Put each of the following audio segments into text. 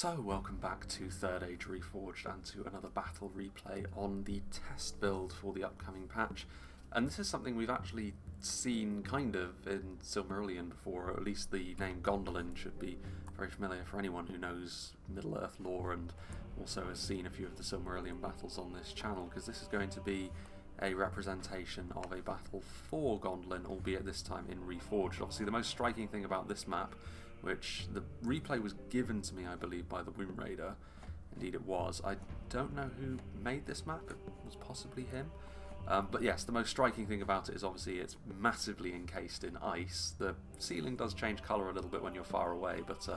So welcome back to 3rd Age Reforged and to another battle replay on the test build for the upcoming patch. And this is something we've actually seen kind of in Silmarillion before, or at least the name Gondolin should be very familiar for anyone who knows Middle-earth lore and also has seen a few of the Silmarillion battles on this channel, because this is going to be a representation of a battle for Gondolin, albeit this time in Reforged. Obviously the most striking thing about this map, which the replay was given to me, I believe, by the Womb Raider. Indeed it was. I don't know who made this map, it was possibly him. But yes, the most striking thing about it is obviously it's massively encased in ice. The ceiling does change colour a little bit when you're far away, but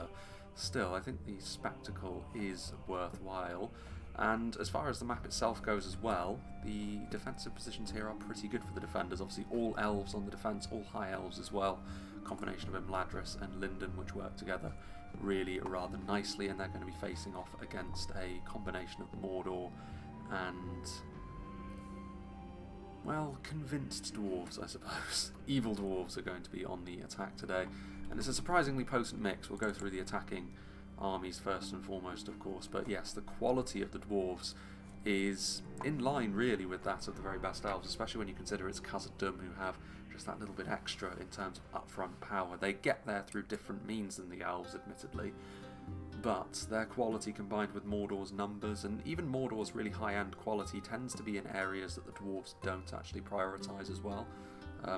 still, I think the spectacle is worthwhile. And as far as the map itself goes as well, the defensive positions here are pretty good for the defenders. Obviously all elves on the defence, all high elves as well. Combination of Imladris and Lindon, which work together really rather nicely, and they're going to be facing off against a combination of Mordor and, well, convinced dwarves, I suppose. Evil dwarves are going to be on the attack today, and it's a surprisingly potent mix. We'll go through the attacking armies first and foremost, of course, but yes, the quality of the dwarves is in line really with that of the very best elves, especially when you consider it's Khazad-Dum who have just that little bit extra in terms of upfront power. They get there through different means than the elves, admittedly, but their quality combined with Mordor's numbers, and even Mordor's really high-end quality, tends to be in areas that the dwarves don't actually prioritise as well.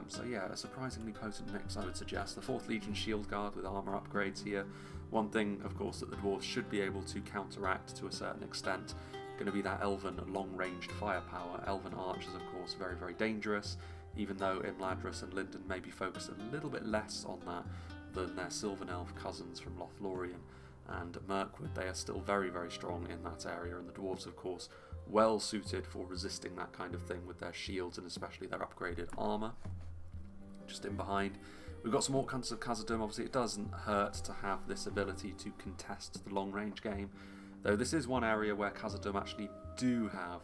So yeah, a surprisingly potent mix, I would suggest. The 4th Legion Shield Guard with armour upgrades here. One thing, of course, that the dwarves should be able to counteract to a certain extent, going to be that elven long-ranged firepower. Elven archers, of course, very, very dangerous, even though Imladris and Lindon may be focused a little bit less on that than their Sylvan Elf cousins from Lothlorien and Mirkwood. They are still very, very strong in that area, and the dwarves, of course, well suited for resisting that kind of thing with their shields and especially their upgraded armour. Just in behind, we've got some Orcs of Khazad-Dum. Obviously it doesn't hurt to have this ability to contest the long range game, though this is one area where Khazad-Dum actually do have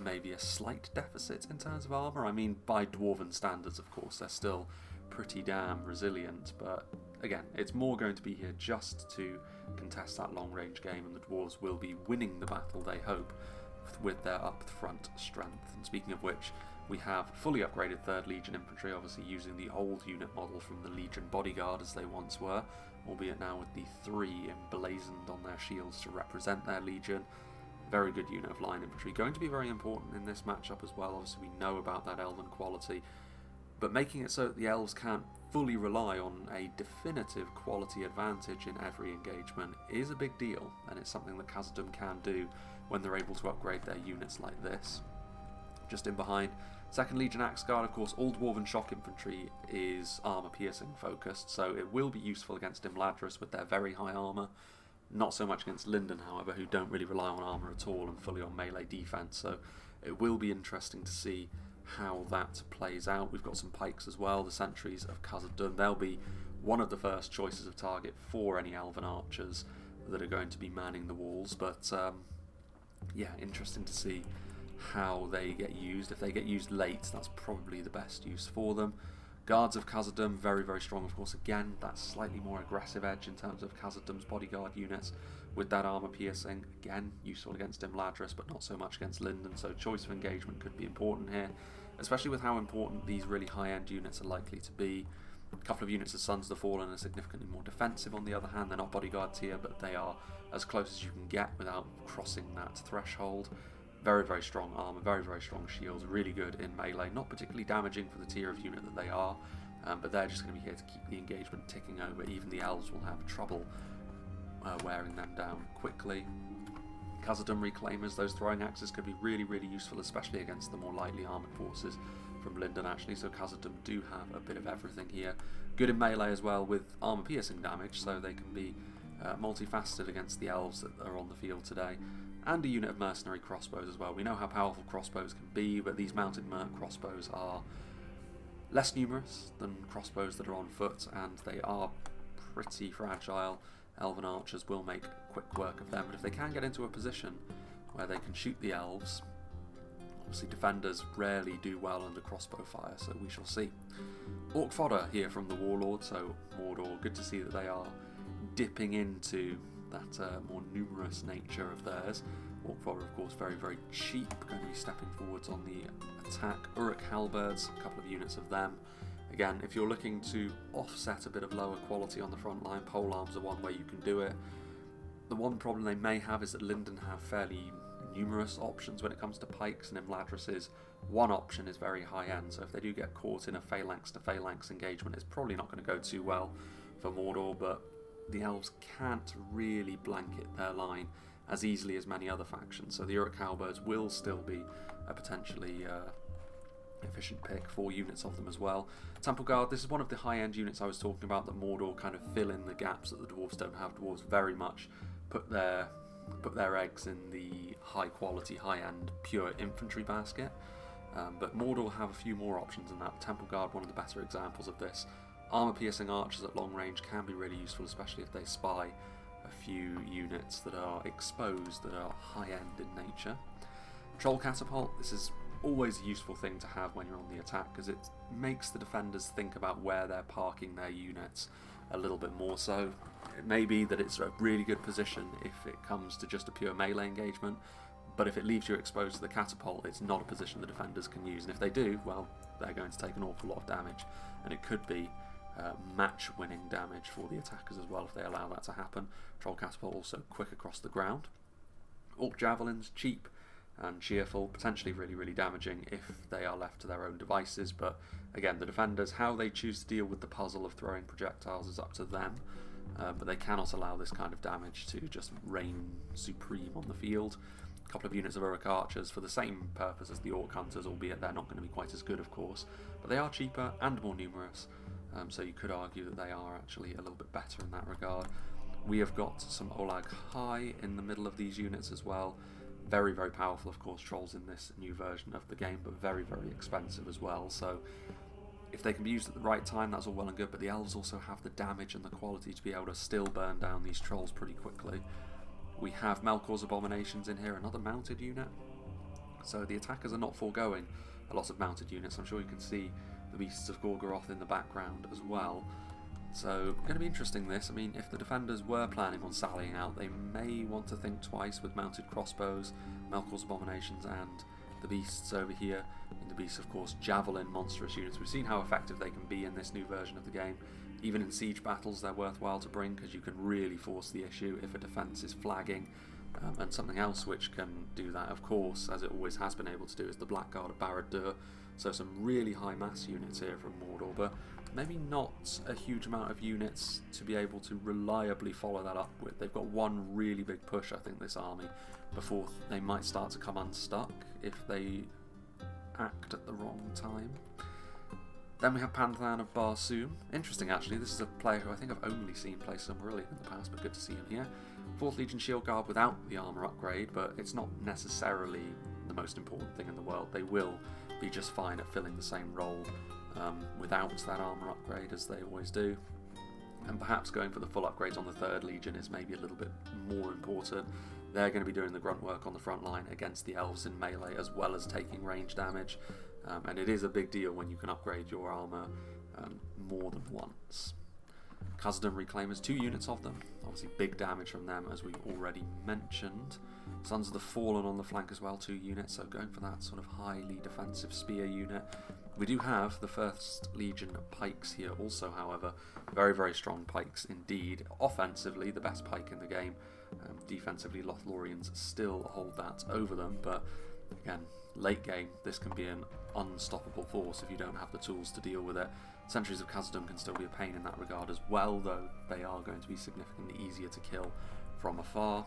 maybe a slight deficit in terms of armour. I mean, by dwarven standards, of course, they're still pretty damn resilient, but again, it's more going to be here just to contest that long range game, and the dwarves will be winning the battle, they hope, with their up front strength. And speaking of which, we have fully upgraded 3rd Legion infantry, obviously using the old unit model from the Legion bodyguard as they once were, albeit now with the 3 emblazoned on their shields to represent their legion. Very good unit of line infantry, going to be very important in this matchup as well. Obviously we know about that elven quality, but making it so that the elves can't fully rely on a definitive quality advantage in every engagement is a big deal, and it's something that Khazad-Dum can do when they're able to upgrade their units like this. Just in behind, 2nd Legion Axe Guard, of course, all Dwarven Shock Infantry is armour piercing focused, so it will be useful against Imladris with their very high armour. Not so much against Lindon, however, who don't really rely on armour at all and fully on melee defence, so it will be interesting to see how that plays out. We've got some pikes as well, the sentries of Khazad-Dum. They'll be one of the first choices of target for any elven archers that are going to be manning the walls, but yeah, interesting to see how they get used. If they get used late, that's probably the best use for them. Guards of Khazad-Dum, very, very strong, of course. Again, that slightly more aggressive edge in terms of Khazad-Dum's bodyguard units with that armour piercing. Again, useful against Imladris, but not so much against Lindon, so choice of engagement could be important here, especially with how important these really high-end units are likely to be. A couple of units of Sons of the Fallen are significantly more defensive on the other hand. They're not bodyguard tier, but they are as close as you can get without crossing that threshold. Very, very strong armour, very, very strong shields, really good in melee, not particularly damaging for the tier of unit that they are, but they're just going to be here to keep the engagement ticking over. Even the elves will have trouble wearing them down quickly. Khazad-Dum Reclaimers, those throwing axes could be really, really useful, especially against the more lightly armoured forces from Lindon actually, so Khazad-Dum do have a bit of everything here. Good in melee as well with armour piercing damage, so they can be multifaceted against the elves that are on the field today. And a unit of mercenary crossbows as well. We know how powerful crossbows can be, but these mounted merc crossbows are less numerous than crossbows that are on foot, and they are pretty fragile. Elven archers will make quick work of them, but if they can get into a position where they can shoot the elves, obviously defenders rarely do well under crossbow fire, so we shall see. Orc fodder here from the Warlord, so Mordor, good to see that they are dipping into that more numerous nature of theirs. Orc fodder, of course, very, very cheap, going to be stepping forwards on the attack. Uruk halberds, a couple of units of them. Again, if you're looking to offset a bit of lower quality on the front line, polearms are one way you can do it. The one problem they may have is that Lindon have fairly numerous options when it comes to pikes, and Imladris' one option is very high end, so if they do get caught in a phalanx to phalanx engagement, it's probably not going to go too well for Mordor, but the elves can't really blanket their line as easily as many other factions, so the Uruk halberds will still be a potentially efficient pick, 4 units of them as well. Temple Guard, this is one of the high-end units I was talking about that Mordor kind of fill in the gaps that the dwarves don't have. Dwarves very much put their eggs in the high-quality, high-end, pure infantry basket, but Mordor have a few more options than that. Temple Guard, one of the better examples of this. Armour-piercing archers at long range can be really useful, especially if they spy a few units that are exposed, that are high-end in nature. Troll Catapult, this is always a useful thing to have when you're on the attack, because it makes the defenders think about where they're parking their units a little bit more so. It may be that it's a really good position if it comes to just a pure melee engagement, but if it leaves you exposed to the catapult, it's not a position the defenders can use, and if they do, well, they're going to take an awful lot of damage, and it could be match-winning damage for the attackers as well if they allow that to happen. Troll Catapult also quick across the ground. Orc Javelins, cheap and cheerful, potentially really, really damaging if they are left to their own devices, but again, the defenders, how they choose to deal with the puzzle of throwing projectiles is up to them, but they cannot allow this kind of damage to just reign supreme on the field. A couple of units of Uruk archers for the same purpose as the Orc hunters, albeit they're not going to be quite as good, of course, but they are cheaper and more numerous, so you could argue that they are actually a little bit better in that regard. We have got some Olag High in the middle of these units as well. Very, very powerful, of course, trolls in this new version of the game, but very, very expensive as well. So if they can be used at the right time, that's all well and good, but the elves also have the damage and the quality to be able to still burn down these trolls pretty quickly. We have Melkor's Abominations in here, another mounted unit. So the attackers are not foregoing a lot of mounted units. I'm sure you can see the Beasts of Gorgoroth in the background as well. So, going to be interesting this. I mean, if the defenders were planning on sallying out, they may want to think twice with mounted crossbows, Melkor's Abominations, and the Beasts over here. And the Beasts, of course, Javelin monstrous units. We've seen how effective they can be in this new version of the game. Even in siege battles, they're worthwhile to bring, because you can really force the issue if a defence is flagging. And something else which can do that, of course, as it always has been able to do, is the Blackguard of Barad-dûr. So some really high mass units here from Mordor, but maybe not a huge amount of units to be able to reliably follow that up with. They've got one really big push, I think, this army, before they might start to come unstuck if they act at the wrong time. Then we have Panthan of Barsoom. Interesting, actually. This is a player who I think I've only seen play Silmarillion in the past, but good to see him here. 4th Legion Shield Guard without the armour upgrade, but it's not necessarily the most important thing in the world. They will be just fine at filling the same role without that armour upgrade, as they always do. And perhaps going for the full upgrades on the 3rd Legion is maybe a little bit more important. They're going to be doing the grunt work on the front line against the elves in melee, as well as taking range damage. And it is a big deal when you can upgrade your armour more than once. Khazad-Dum Reclaimers, 2 units of them. Obviously big damage from them, as we already mentioned. Sons of the Fallen on the flank as well, 2 units, so going for that sort of highly defensive spear unit. We do have the 1st Legion pikes here also, however. Very, very strong pikes indeed. Offensively, the best pike in the game. Defensively, Lothlorians still hold that over them, but again, late game, this can be an unstoppable force if you don't have the tools to deal with it. Sentries of Khazad-Dum can still be a pain in that regard as well, though they are going to be significantly easier to kill from afar.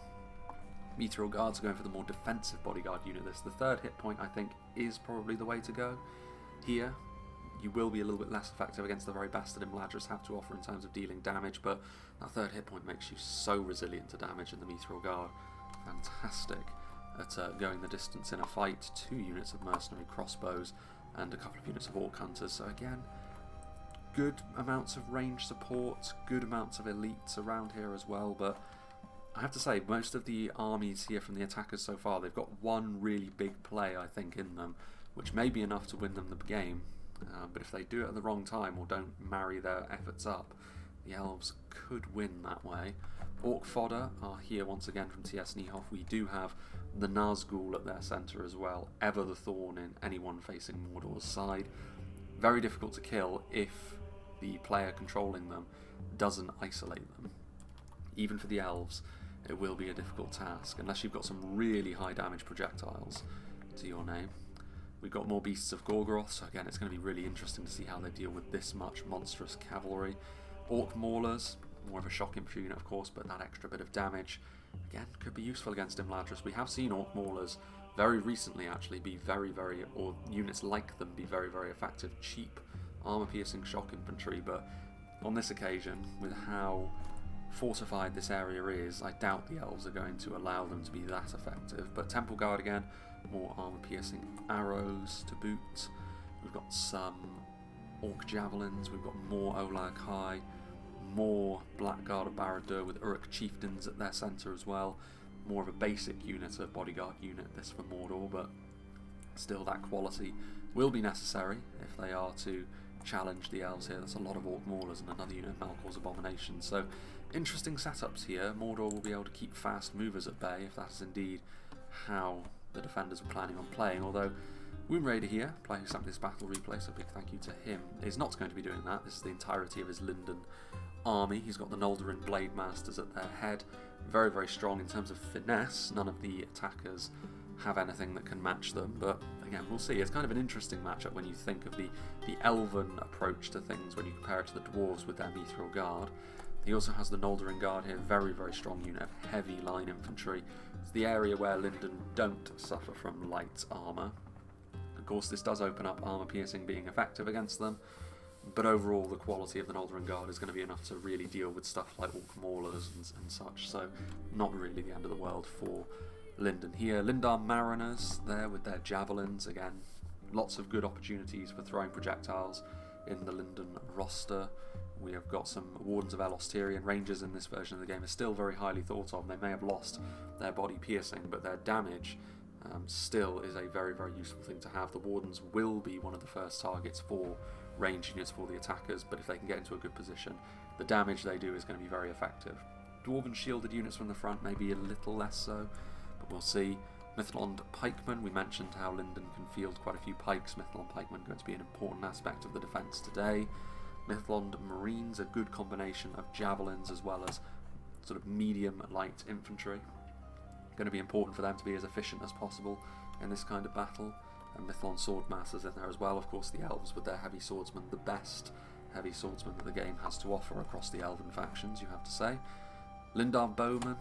Meteor Guards are going for the more defensive bodyguard unit. This, the 3rd hit point, I think, is probably the way to go. Here, you will be a little bit less effective against the very best that Imladris have to offer in terms of dealing damage, but that 3rd hit point makes you so resilient to damage, in the Meteor Guard, fantastic at going the distance in a fight. 2 units of mercenary crossbows and a couple of units of Orc hunters, so again, good amounts of range support, good amounts of elites around here as well, but I have to say, most of the armies here from the attackers so far, they've got one really big play, I think, in them, which may be enough to win them the game, but if they do it at the wrong time or don't marry their efforts up, the elves could win that way. Orc fodder are here once again from T.S. Niehoff. We do have the Nazgul at their centre as well, ever the thorn in anyone facing Mordor's side. Very difficult to kill if the player controlling them doesn't isolate them. Even for the elves, it will be a difficult task, unless you've got some really high damage projectiles to your name. We've got more Beasts of Gorgoroth, so again it's going to be really interesting to see how they deal with this much monstrous cavalry. Orc Maulers, more of a shock infantry unit of course, but that extra bit of damage, again, could be useful against Imladris. We have seen Orc Maulers very recently actually be or units like them be very, very effective, cheap, armor-piercing shock infantry, but on this occasion, with how fortified this area is, I doubt the elves are going to allow them to be that effective. But Temple Guard again, more armor-piercing arrows to boot. We've got some Orc Javelins, we've got more Olag High, more Blackguard of Barad-dûr with Uruk Chieftains at their centre as well. More of a basic unit, a bodyguard unit, this for Mordor, but still that quality will be necessary if they are to challenge the elves here. That's a lot of Orc Maulers and another unit of Malkor's Abomination. So interesting setups here. Mordor will be able to keep fast movers at bay if that is indeed how the defenders were planning on playing, although Wound Raider here, playing exactly this battle replay, so big thank you to him, is not going to be doing that. This is the entirety of his Lindon army. He's got the Noldorin Blade Masters at their head. Very, very strong in terms of finesse. None of the attackers have anything that can match them, but again, we'll see. It's kind of an interesting matchup when you think of the elven approach to things when you compare it to the dwarves with their Mithril Guard. He also has the Noldorin Guard here, very, very strong unit of heavy line infantry. It's the area where Lindon don't suffer from light armour. Of course, this does open up armour piercing being effective against them, but overall the quality of the Noldorin Guard is going to be enough to really deal with stuff like Orc Maulers and such, so not really the end of the world for Lindon here. Lindon Mariners there with their javelins, again lots of good opportunities for throwing projectiles in the Lindon roster. We have got some Wardens of Elos Tyrian. Rangers in this version of the game are still very highly thought of. They may have lost their body piercing, but their damage still is a very, very useful thing to have. The Wardens will be one of the first targets for range units for the attackers, but if they can get into a good position, the damage they do is going to be very effective. Dwarven shielded units from the front may be a little less so, but we'll see. Mithlond Pikemen, we mentioned how Lindon can field quite a few pikes. Mithlond Pikemen going to be an important aspect of the defence today. Mithlond Marines, a good combination of javelins as well as sort of medium light infantry. Going to be important for them to be as efficient as possible in this kind of battle. And Mithlond Swordmasters in there as well. Of course, the elves with their heavy swordsmen, the best heavy swordsmen that the game has to offer across the elven factions, you have to say. Lindon Bowmen,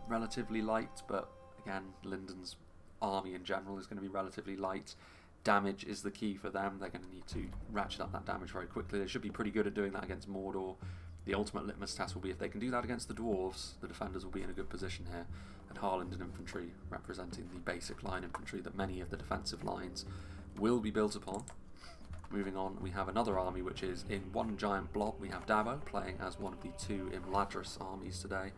relatively light, but again, Lindon's army in general is going to be relatively light. Damage is the key for them. They're going to need to ratchet up that damage very quickly. They should be pretty good at doing that against Mordor. The ultimate litmus test will be if they can do that against the dwarves, the defenders will be in a good position here. And Harlindon infantry representing the basic line infantry that many of the defensive lines will be built upon. Moving on, we have another army which is in one giant blob. We have Davo playing as one of the two Imladris armies today.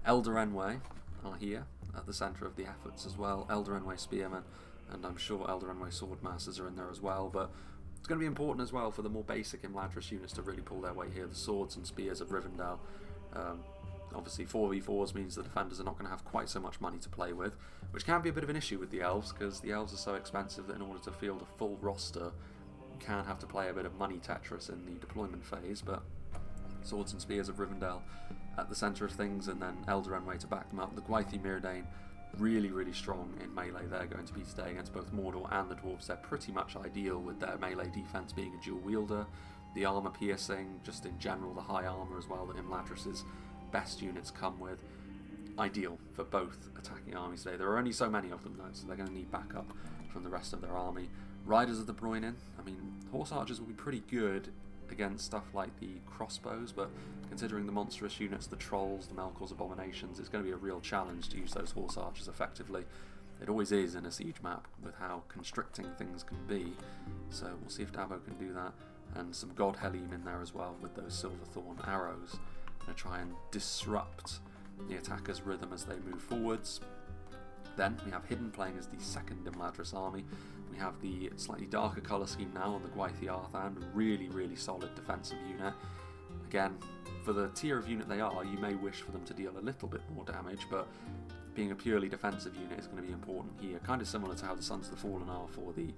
Eldarenway are here at the centre of the efforts as well. Eldarenway Spearmen, and I'm sure Eldarenway Swordmasters are in there as well, but it's going to be important as well for the more basic Imladris units to really pull their weight here. The swords and spears of Rivendell. Obviously 4v4s means the defenders are not going to have quite so much money to play with, which can be a bit of an issue with the elves, because the elves are so expensive that in order to field a full roster, you can have to play a bit of money Tetris in the deployment phase. But swords and spears of Rivendell at the centre of things, and then Eldarenway to back them up. The Gwathi Myrdain really, really strong in melee. They're going to be today against both Mordor and the dwarves. They're pretty much ideal with their melee defense being a dual wielder. The armor piercing, just in general, the high armor as well that Imladris's best units come with. Ideal for both attacking armies today. There are only so many of them though, so they're going to need backup from the rest of their army. Riders of the Bruinen, I mean, horse archers will be pretty good against stuff like the crossbows, but considering the monstrous units, the trolls, the Malkor's Abominations, it's going to be a real challenge to use those horse archers effectively. It always is in a siege map with how constricting things can be, so we'll see if Davo can do that. And some God Helim in there as well with those Silverthorn arrows. Going to try and disrupt the attackers' rhythm as they move forwards. Then we have Hidden playing as the second Imladris army. We have the slightly darker colour scheme now on the Gwathi Arthan, really, really solid defensive unit. Again, for the tier of unit they are, you may wish for them to deal a little bit more damage, but being a purely defensive unit is going to be important here. Kind of similar to how the Sons of the Fallen are for the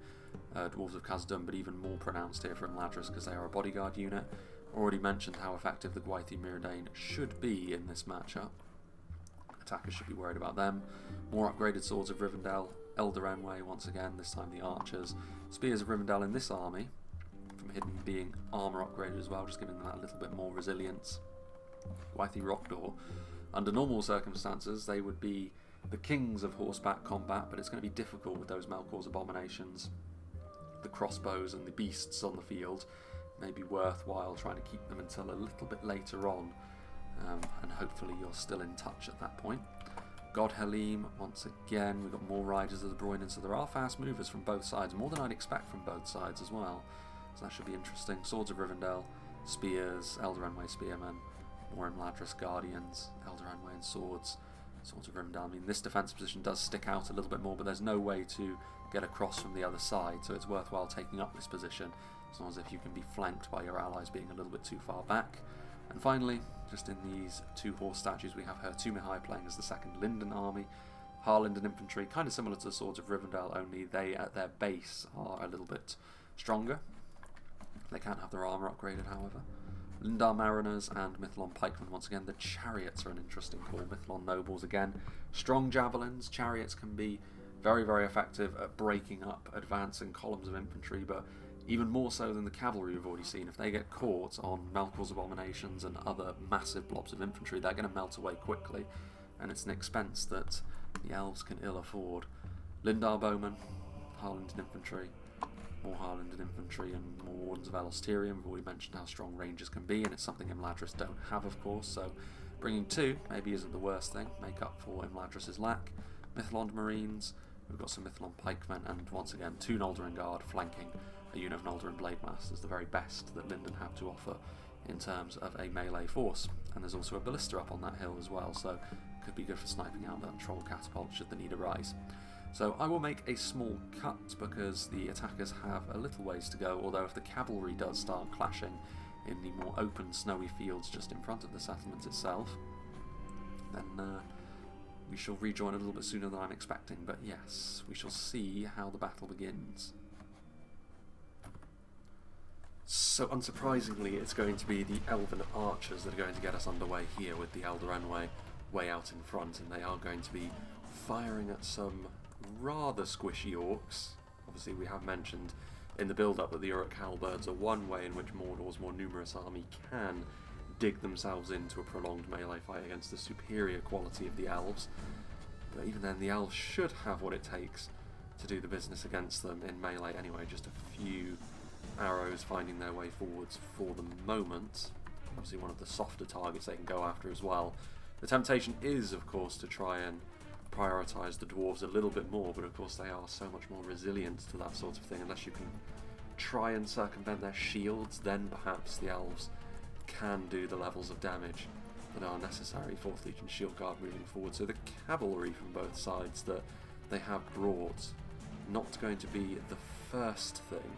Dwarves of Khazad-Dum, but even more pronounced here for Imladris because they are a bodyguard unit. Already mentioned how effective the Gwaithir Myrdain should be in this matchup. Attackers should be worried about them. More upgraded Swords of Rivendell, Eldarenway once again, this time the Archers. Spears of Rivendell in this army, from Hidden being armour upgraded as well, just giving them that little bit more resilience. Gwaithir Rockdor, under normal circumstances, they would be the kings of horseback combat, but it's going to be difficult with those Melkor's Abominations, the crossbows and the beasts on the field. May be worthwhile trying to keep them until a little bit later on, and hopefully you're still in touch at that point. God Halim, once again, we've got more Riders of the Broinen, so there are fast movers from both sides, more than I'd expect from both sides as well, so that should be interesting. Swords of Rivendell, Spears, Eldarenway Spearmen, more Imladris Guardians, Eldarenway and Swords, Swords of Rivendell. I mean, this defense position does stick out a little bit more, but there's no way to get across from the other side, so it's worthwhile taking up this position, as long as if you can be flanked by your allies being a little bit too far back. And finally, just in these two horse statues, we have Hertumihai playing as the second Lindon army. Harlindon infantry, kind of similar to the Swords of Rivendell, only they at their base are a little bit stronger. They can't have their armour upgraded, however. Lindar Mariners and Mithlon Pikemen, once again. The Chariots are an interesting call. Mithlon Nobles, again. Strong javelins. Chariots can be very, very effective at breaking up advancing columns of infantry, but even more so than the cavalry we've already seen. If they get caught on Melkor's Abominations and other massive blobs of infantry, they're going to melt away quickly, and it's an expense that the elves can ill afford. Lindar Bowmen, Harlindon Infantry, more Harlindon Infantry, and more Wardens of Elostirium. We've already mentioned how strong rangers can be, and it's something Imladris don't have, of course, so bringing two maybe isn't the worst thing. Make up for Imladris' lack. Mithlond Marines, we've got some Mithlond Pikemen, and once again, two Noldorin Guard flanking a unit of Noldorin Blade Masters, the very best that Lindon have to offer in terms of a melee force. And there's also a ballista up on that hill as well, so could be good for sniping out that troll catapult should the need arise. So I will make a small cut because the attackers have a little ways to go, although if the cavalry does start clashing in the more open snowy fields just in front of the settlement itself, then we shall rejoin a little bit sooner than I'm expecting. But yes, we shall see how the battle begins. So unsurprisingly, it's going to be the Elven Archers that are going to get us underway here, with the Eldarenway way out in front, and they are going to be firing at some rather squishy orcs. Obviously we have mentioned in the build-up that the Uruk Halberds are one way in which Mordor's more numerous army can dig themselves into a prolonged melee fight against the superior quality of the elves. But even then, the elves should have what it takes to do the business against them in melee anyway. Just a few arrows finding their way forwards for the moment. Obviously one of the softer targets they can go after as well. The temptation is, of course, to try and prioritise the dwarves a little bit more, but of course they are so much more resilient to that sort of thing. Unless you can try and circumvent their shields, then perhaps the elves can do the levels of damage that are necessary. 4th Legion Shield Guard moving forward, so the cavalry from both sides that they have brought, not going to be the first thing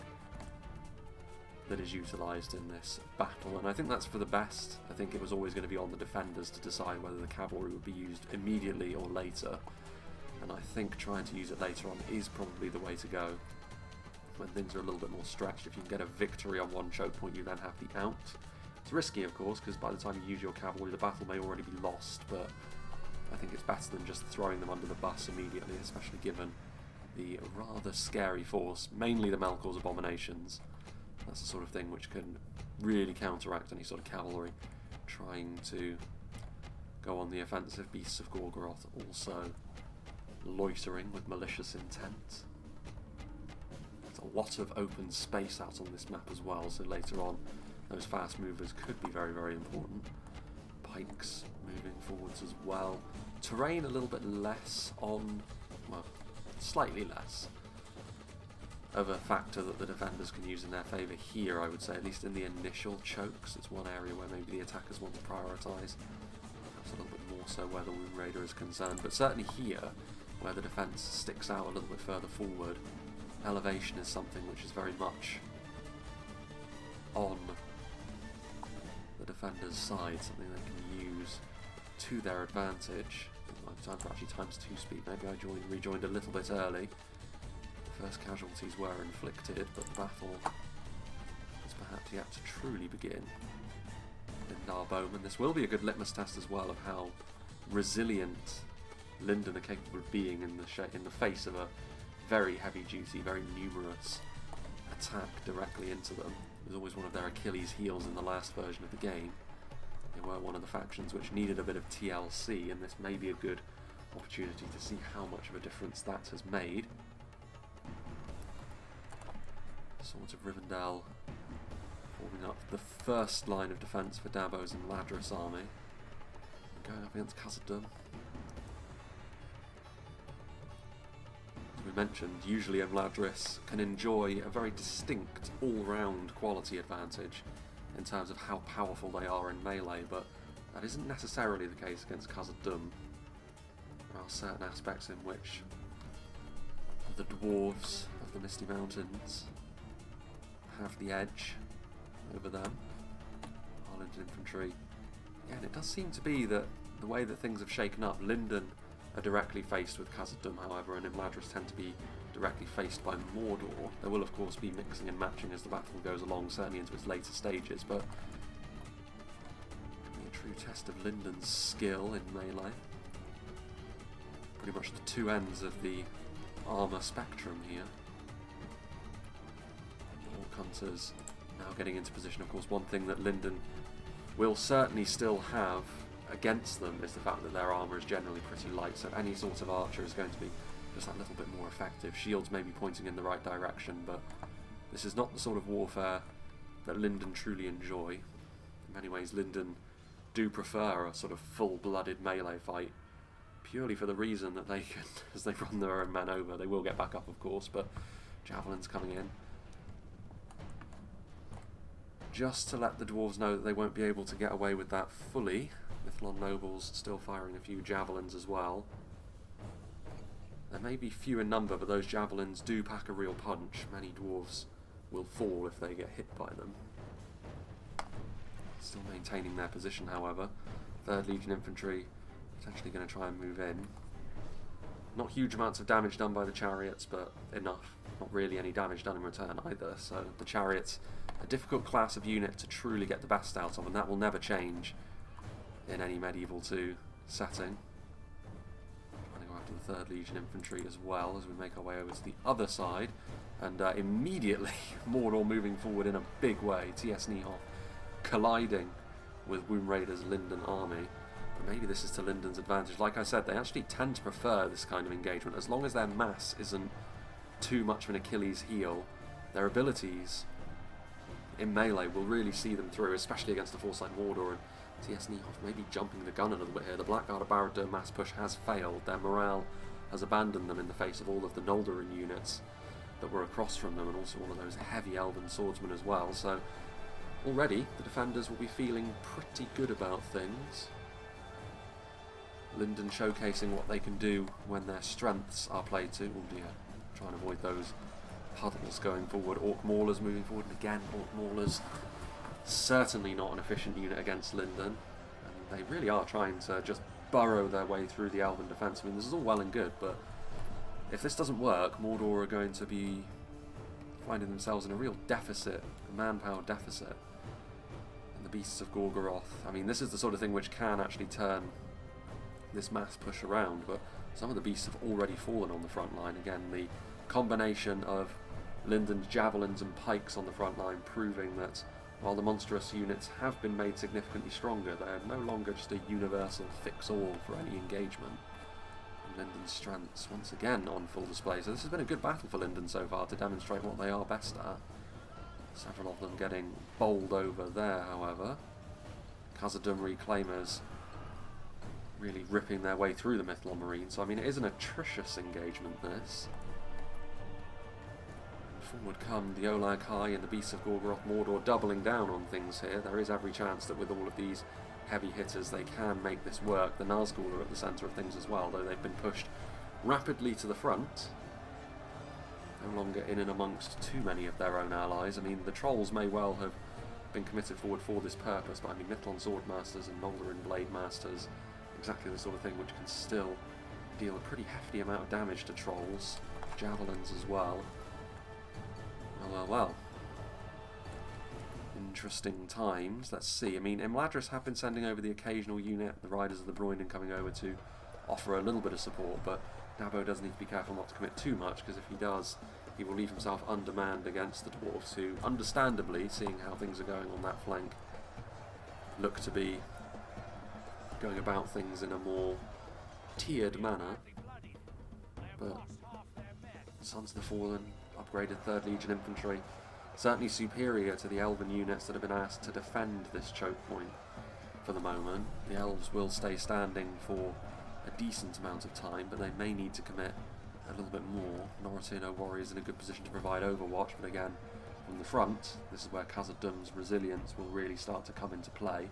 that is utilised in this battle, and I think that's for the best. I think it was always going to be on the defenders to decide whether the cavalry would be used immediately or later, and I think trying to use it later on is probably the way to go when things are a little bit more stretched. If you can get a victory on one choke point, you then have the out. It's risky, of course, because by the time you use your cavalry, the battle may already be lost, but I think it's better than just throwing them under the bus immediately, especially given the rather scary force, mainly the Melkor's Abominations. That's the sort of thing which can really counteract any sort of cavalry trying to go on the offensive. Beasts of Gorgoroth also loitering with malicious intent. There's a lot of open space out on this map as well, so later on those fast movers could be very, very important. Pikes moving forwards as well. Terrain a little bit less on, well, slightly less of a factor that the defenders can use in their favour here, I would say, at least in the initial chokes. It's one area where maybe the attackers want to prioritise, perhaps a little bit more so where the Wound Raider is concerned, but certainly here, where the defence sticks out a little bit further forward, elevation is something which is very much on the defender's side, something they can use to their advantage. Times were actually times 2 speed. Maybe I rejoined a little bit early. The first casualties were inflicted, but the battle is perhaps yet to truly begin. Lindar Bowman. This will be a good litmus test as well of how resilient Lindon are capable of being in the face of a very heavy-duty, very numerous attack directly into them. It was always one of their Achilles' heels in the last version of the game. They were one of the factions which needed a bit of TLC, and this may be a good opportunity to see how much of a difference that has made. Swords of Rivendell forming up the first line of defence for Dabo's Imladris army. Going up against Khazad-Dum. As we mentioned, usually Imladris can enjoy a very distinct all-round quality advantage in terms of how powerful they are in melee, but that isn't necessarily the case against Khazad-Dum. There are certain aspects in which the dwarves of the Misty Mountains have the edge over them. Our Lindon infantry. And it does seem to be that the way that things have shaken up, Lindon are directly faced with Khazad-Dum, however, and Imladris tend to be directly faced by Mordor. There will of course be mixing and matching as the battle goes along, certainly into its later stages, but it can be a true test of Lindon's skill in melee. Pretty much the two ends of the armour spectrum here. Orc Hunters now getting into position. Of course, one thing that Lindon will certainly still have against them is the fact that their armour is generally pretty light, so any sort of archer is going to be just that little bit more effective. Shields may be pointing in the right direction, but this is not the sort of warfare that Lindon truly enjoy. In many ways, Lindon do prefer a sort of full-blooded melee fight, purely for the reason that they can, as they run their own men over, they will get back up of course, but javelins coming in. Just to let the dwarves know that they won't be able to get away with that fully. Mithlon nobles still firing a few javelins as well. There may be few in number, but those javelins do pack a real punch. Many dwarves will fall if they get hit by them. Still maintaining their position, however. 3rd Legion infantry potentially going to try and move in. Not huge amounts of damage done by the chariots, but enough. Not really any damage done in return either, so the chariots, a difficult class of unit to truly get the best out of, and that will never change in any Medieval 2 setting. Trying to go after the 3rd Legion infantry as well as we make our way over to the other side, and immediately Mordor moving forward in a big way. T.S. Niehoff colliding with Womb Raider's Lindon army. But maybe this is to Lindon's advantage. Like I said, they actually tend to prefer this kind of engagement. As long as their mass isn't too much of an Achilles heel, their abilities in melee will really see them through, especially against a force like Mordor. And T.S. Niehoff may be jumping the gun a little bit here. The Blackguard of Barad-dûr mass push has failed. Their morale has abandoned them in the face of all of the Noldorin units that were across from them, and also all of those heavy elven swordsmen as well. So already the defenders will be feeling pretty good about things. Lindon showcasing what they can do when their strengths are played to. Oh dear, trying to avoid those puddles going forward. Orc Maulers moving forward, and again, Orc Maulers certainly not an efficient unit against Lindon, and they really are trying to just burrow their way through the elven defence. I mean, this is all well and good, but if this doesn't work, Mordor are going to be finding themselves in a real deficit, a manpower deficit. And the Beasts of Gorgoroth, I mean, this is the sort of thing which can actually turn this mass push around, but some of the beasts have already fallen on the front line. Again, the combination of Lindon's javelins and pikes on the front line proving that while the monstrous units have been made significantly stronger, they're no longer just a universal fix-all for any engagement. And Lindon's strengths once again on full display. So this has been a good battle for Lindon so far to demonstrate what they are best at. Several of them getting bowled over there, however. Khazad-Dum Reclaimers really ripping their way through the Mithlon Marine. So I mean, it is an atrocious engagement, this. Forward come the Olag High and the Beasts of Gorgoroth. Mordor doubling down on things here. There is every chance that with all of these heavy hitters they can make this work. The Nazgûl are at the centre of things as well, though they've been pushed rapidly to the front. No longer in and amongst too many of their own allies. I mean, the Trolls may well have been committed forward for this purpose, but I mean Mithlon Swordmasters and Noldorin Blade Masters, exactly the sort of thing which can still deal a pretty hefty amount of damage to trolls. Javelins as well. Well. Interesting times. Let's see. I mean, Imladris have been sending over the occasional unit, the Riders of the Broinen coming over to offer a little bit of support, but Dabo does need to be careful not to commit too much, because if he does, he will leave himself undermanned against the dwarves, who, understandably, seeing how things are going on that flank, look to be going about things in a more tiered manner. But Sons of the Fallen, upgraded 3rd Legion infantry, certainly superior to the elven units that have been asked to defend this choke point for the moment. The elves will stay standing for a decent amount of time, but they may need to commit a little bit more. Norotino Warriors in a good position to provide overwatch, but again, from the front, this is where Khazad-Dum's resilience will really start to come into play.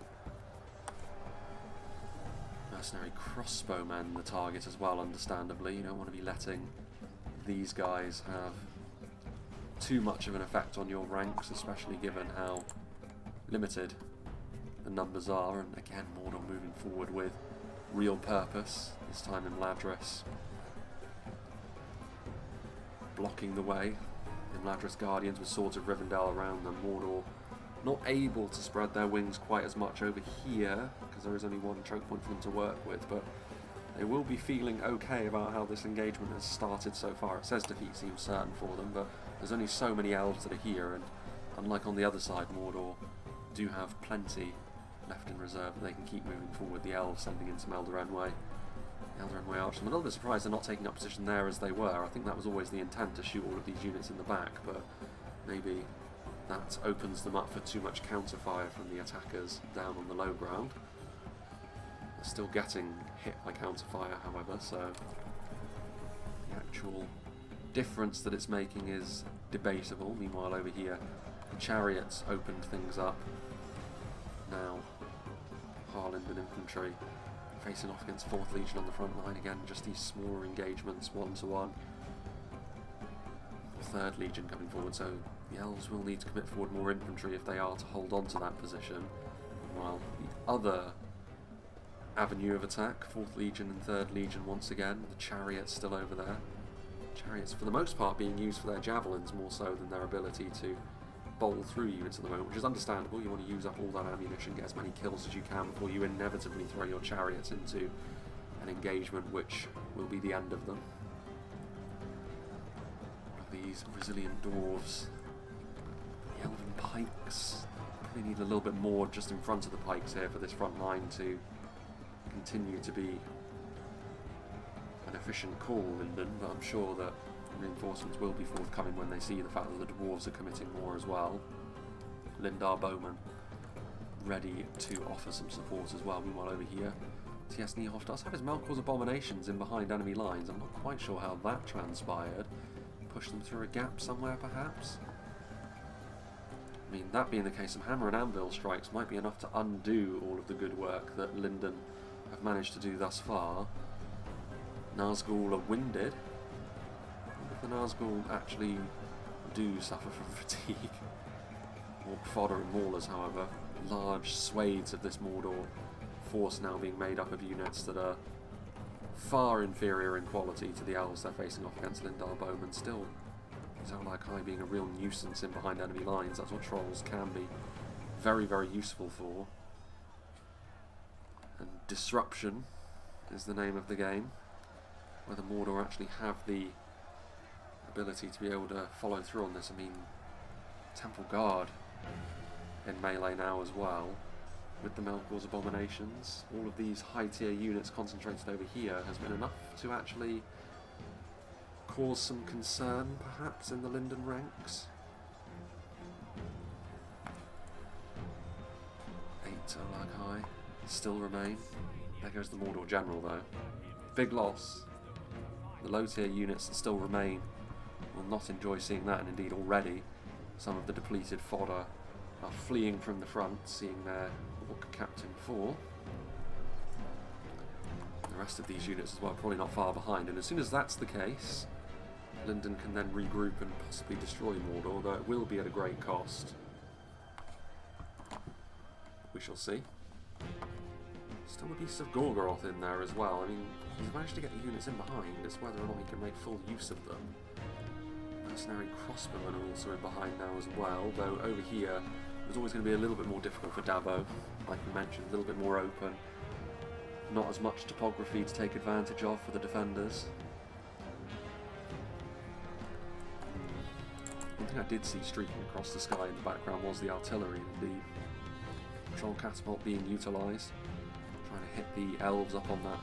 Mercenary crossbowmen the target as well, understandably. You don't want to be letting these guys have too much of an effect on your ranks, especially given how limited the numbers are. And again, Mordor moving forward with real purpose, this time Imladris blocking the way. Imladris Guardians with Swords of Rivendell around them. Mordor not able to spread their wings quite as much over here, because there is only one choke point for them to work with, but they will be feeling okay about how this engagement has started so far. It says defeat seems certain for them, but there's only so many elves that are here, and unlike on the other side, Mordor do have plenty left in reserve that they can keep moving forward. The elves sending in some Eldarenway. Eldarenway Archers. I'm a little bit surprised they're not taking up position there as they were. I think that was always the intent, to shoot all of these units in the back, but maybe that opens them up for too much counterfire from the attackers down on the low ground. They're still getting hit by counterfire, however, so the actual difference that it's making is debatable. Meanwhile, over here, the chariots opened things up. Now, Lindon infantry facing off against 4th Legion on the front line. Again, just these smaller engagements, 1-to-1. 3rd Legion coming forward, so the elves will need to commit forward more infantry if they are to hold on to that position. While the other avenue of attack, 4th Legion and 3rd Legion once again, the chariots still over there. Chariots for the most part being used for their javelins more so than their ability to bowl through units at the moment, which is understandable. You want to use up all that ammunition, get as many kills as you can before you inevitably throw your chariots into an engagement which will be the end of them. These resilient dwarves, the elven pikes, probably need a little bit more just in front of the pikes here for this front line to continue to be an efficient call, Lindon, but I'm sure that reinforcements will be forthcoming when they see the fact that the dwarves are committing more as well. Lindar Bowman ready to offer some support as well. Meanwhile, over here, T.S. Niehoff does have his Melkor's Abominations in behind enemy lines. I'm not quite sure how that transpired. Push them through a gap somewhere, perhaps? I mean, that being the case, some hammer and anvil strikes might be enough to undo all of the good work that Lindon have managed to do thus far. Nazgul are winded. If the Nazgul actually do suffer from fatigue. Orc fodder and maulers, however. Large swathes of this Mordor force now being made up of units that are far inferior in quality to the elves they're facing off against. Lindar Bowman still Zalakai being a real nuisance in behind enemy lines. That's what trolls can be very, very useful for. And disruption is the name of the game. Whether Mordor actually have the ability to be able to follow through on this. I mean, Temple Guard in melee now as well, with the Melkor's Abominations. All of these high tier units concentrated over here has been enough to actually cause some concern, perhaps, in the Lindon ranks. 8 Zalakai still remain. There goes the Mordor General, though. Big loss. The low tier units that still remain will not enjoy seeing that, and indeed already some of the depleted fodder are fleeing from the front, seeing their orc captain fall. The rest of these units as well probably not far behind, and as soon as that's the case, Lindon can then regroup and possibly destroy Mordor, though it will be at a great cost. We shall see. Still the Beasts of Gorgoroth in there as well. I mean, he's managed to get the units in behind. It's whether or not he can make full use of them. Mercenary crossbowmen are also in behind now as well, though over here it was always going to be a little bit more difficult for Dabo. Like we mentioned, a little bit more open. Not as much topography to take advantage of for the defenders. One thing I did see streaking across the sky in the background was the artillery, the patrol catapult being utilised. Trying to hit the elves up on that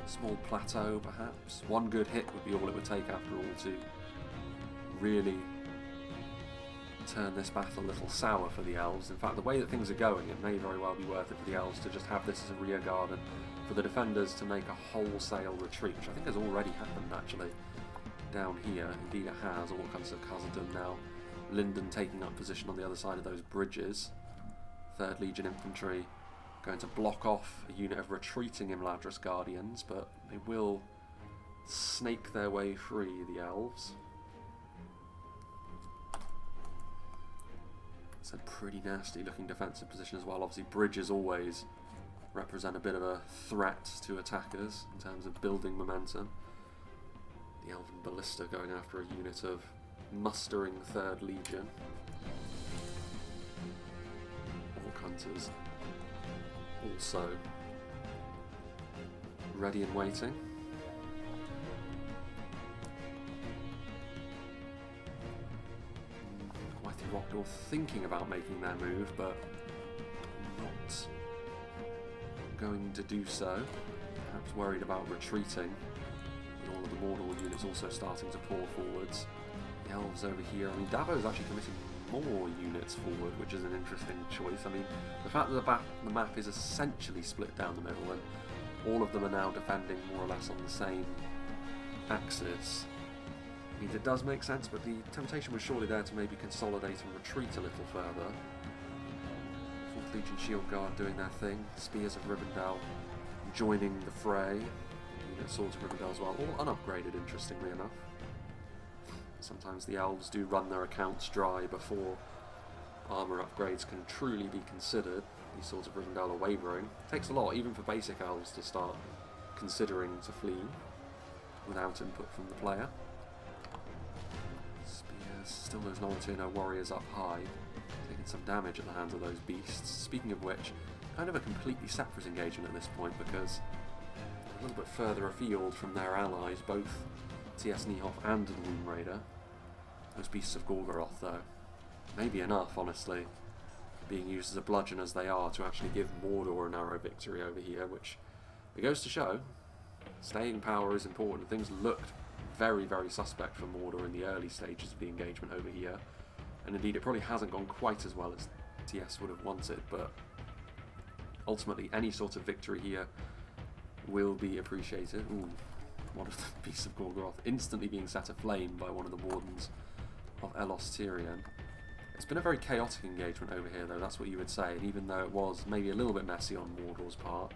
small plateau perhaps. One good hit would be all it would take after all to really turn this battle a little sour for the elves. In fact, the way that things are going, it may very well be worth it for the elves to just have this as a rear guard and for the defenders to make a wholesale retreat, which I think has already happened actually down here. Indeed it has, all comes of Khazad-Dum now. Lindon taking up position on the other side of those bridges. 3rd Legion Infantry going to block off a unit of retreating Imladris Guardians, but they will snake their way free, the elves. It's a pretty nasty looking defensive position as well. Obviously bridges always represent a bit of a threat to attackers in terms of building momentum. The Elven Ballista going after a unit of mustering 3rd Legion. Orc Hunters also ready and waiting. Rockdor thinking about making their move, but not going to do so. Perhaps worried about retreating, with all of the Mordor units also starting to pour forwards. The elves over here, I mean, Dabo is actually committing more units forward, which is an interesting choice. I mean, the fact that the map is essentially split down the middle and all of them are now defending more or less on the same axis means it does make sense, but the temptation was surely there to maybe consolidate and retreat a little further. 4th Legion Shield Guard doing their thing, Spears of Rivendell joining the fray, Swords of Rivendell as well, all unupgraded interestingly enough. Sometimes the elves do run their accounts dry before armour upgrades can truly be considered. These Swords of Rivendell are wavering. It takes a lot, even for basic elves, to start considering to flee without input from the player. Still those Nocturno warriors up high, taking some damage at the hands of those beasts. Speaking of which, kind of a completely separate engagement at this point because a little bit further afield from their allies, both T.S. Nihoff and the Womb Raider. Those Beasts of Gorgoroth though, maybe enough honestly, being used as a bludgeon as they are to actually give Mordor a narrow victory over here, which it goes to show staying power is important. Things looked very, very suspect for Mordor in the early stages of the engagement over here, and indeed it probably hasn't gone quite as well as TS would have wanted, but ultimately any sort of victory here will be appreciated. Ooh, one of the Beasts of Gorgoroth instantly being set aflame by one of the Wardens of Elos Tyrion. It's been a very chaotic engagement over here though, that's what you would say, and even though it was maybe a little bit messy on Mordor's part,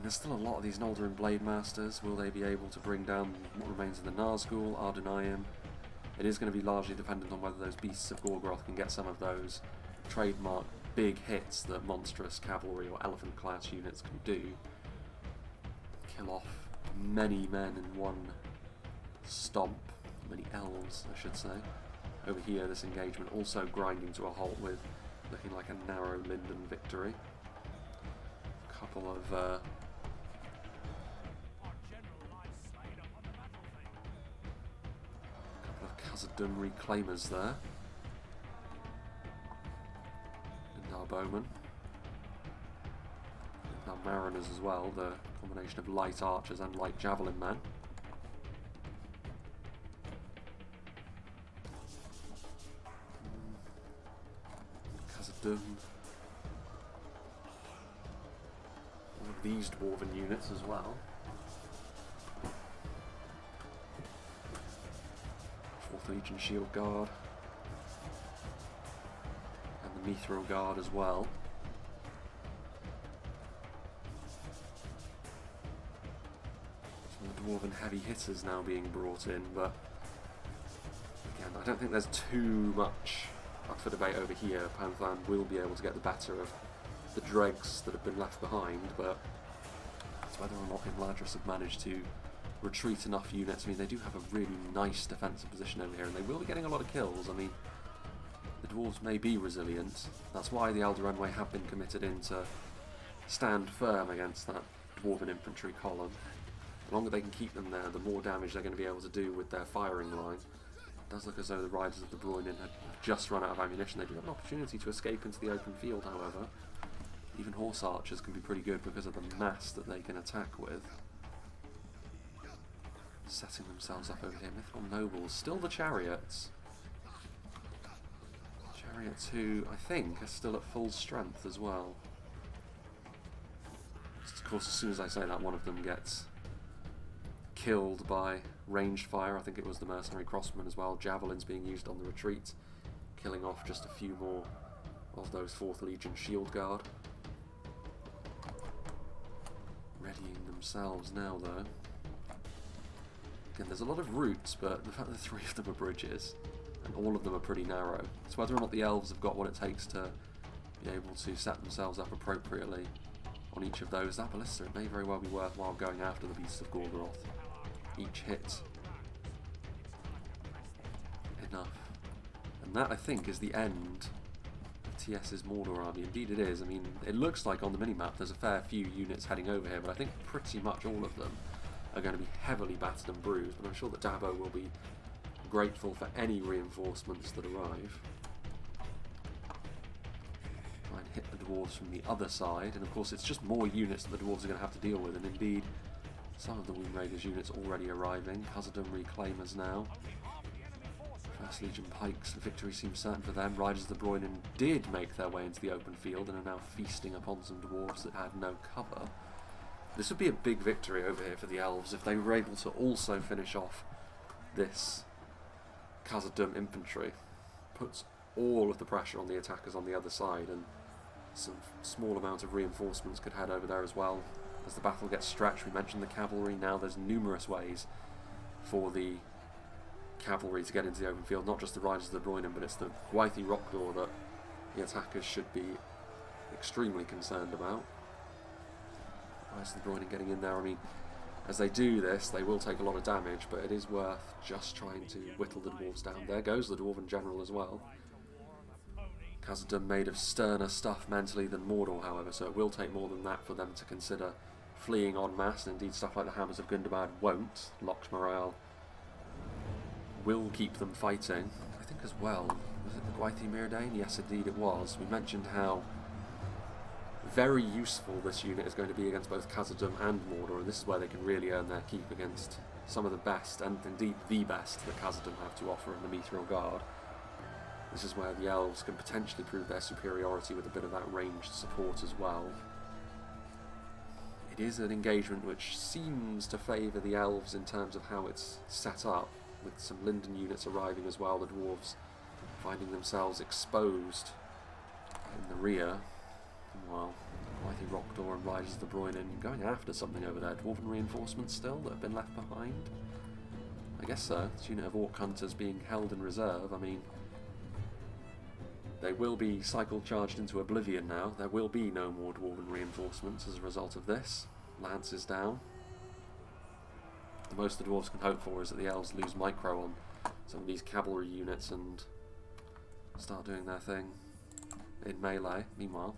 there's still a lot of these Noldorin Blade Masters. Will they be able to bring down what remains of the Nazgul, Ardenaeum? It is going to be largely dependent on whether those Beasts of Gorgoroth can get some of those trademark big hits that monstrous cavalry or elephant class units can do. Kill off many men in one stomp, many elves I should say. Over here this engagement also grinding to a halt with looking like a narrow Lindon victory. A couple of Khazad-Dum reclaimers there. And our bowmen. And our mariners as well, the combination of light archers and light javelin men. Khazad-Dum. All of these dwarven units as well. 4th Legion Shield Guard and the Mithril Guard as well. Some of the dwarven heavy hitters now being brought in, but again I don't think there's too much up for debate over here. Panthan will be able to get the better of the dregs that have been left behind, but it's whether or not Imladris have managed to retreat enough units. I mean, they do have a really nice defensive position over here, and they will be getting a lot of kills. I mean, the dwarves may be resilient. That's why the Alderaan have been committed in to stand firm against that dwarven infantry column. The longer they can keep them there, the more damage they're going to be able to do with their firing line. It does look as though the Riders of the Broinen have just run out of ammunition. They do have an opportunity to escape into the open field, however. Even horse archers can be pretty good because of the mass that they can attack with. Setting themselves up over here. Mithril nobles, still the chariots. Chariots who, I think, are still at full strength as well. Of course, as soon as I say that, one of them gets killed by ranged fire. I think it was the mercenary crossman as well. Javelins being used on the retreat, killing off just a few more of those 4th Legion shield guard. Readying themselves now, though. Again, there's a lot of routes, but the fact that 3 of them are bridges, and all of them are pretty narrow. It's whether or not the elves have got what it takes to be able to set themselves up appropriately on each of those. That ballista, it may very well be worthwhile going after the Beasts of Gorgoroth. Each hit enough. And that, I think, is the end of TS's Mordor army. Indeed it is. I mean, it looks like on the minimap there's a fair few units heading over here, but I think pretty much all of them are going to be heavily battered and bruised, but I'm sure that Dabo will be grateful for any reinforcements that arrive. Try and hit the dwarves from the other side, and of course it's just more units that the dwarves are going to have to deal with, and indeed some of the Wound Raiders units already arriving. Khazad-Dum reclaimers now. 1st Legion pikes, the victory seems certain for them. Riders of the Broinen did make their way into the open field and are now feasting upon some dwarves that had no cover. This would be a big victory over here for the elves if they were able to also finish off this Khazad-Dum infantry. Puts all of the pressure on the attackers on the other side, and some small amount of reinforcements could head over there as well. As the battle gets stretched, we mentioned the cavalry. Now there's numerous ways for the cavalry to get into the open field, not just the Riders of the Broinen, but it's the Gwaithir Rockdor that the attackers should be extremely concerned about. Riders of the Broinen getting in there. I mean, as they do this, they will take a lot of damage, but it is worth just trying to whittle the dwarves down. There goes the Dwarven General as well. Khazad-Dum made of sterner stuff mentally than Mordor, however, so it will take more than that for them to consider fleeing en masse, and indeed stuff like the Hammers of Gundabad won't. Locke's morale will keep them fighting. I think as well, was it the Gwaithir Myrdain? Yes, indeed it was. We mentioned how very useful this unit is going to be against both Khazad-Dum and Mordor, and this is where they can really earn their keep against some of the best, and indeed the best, that Khazad-Dum have to offer in the Mithril Guard. This is where the elves can potentially prove their superiority with a bit of that ranged support as well. It is an engagement which seems to favour the elves in terms of how it's set up, with some Lindon units arriving as well, the dwarves finding themselves exposed in the rear. Meanwhile, Gwaithir Rockdor and Riders of the Broinen going after something over there. Dwarven reinforcements still that have been left behind? I guess so. This unit of Orc Hunters being held in reserve. I mean, they will be cycle charged into oblivion now. There will be no more Dwarven reinforcements as a result of this. Lance is down. The most the dwarves can hope for is that the elves lose micro on some of these cavalry units and start doing their thing in melee. Meanwhile,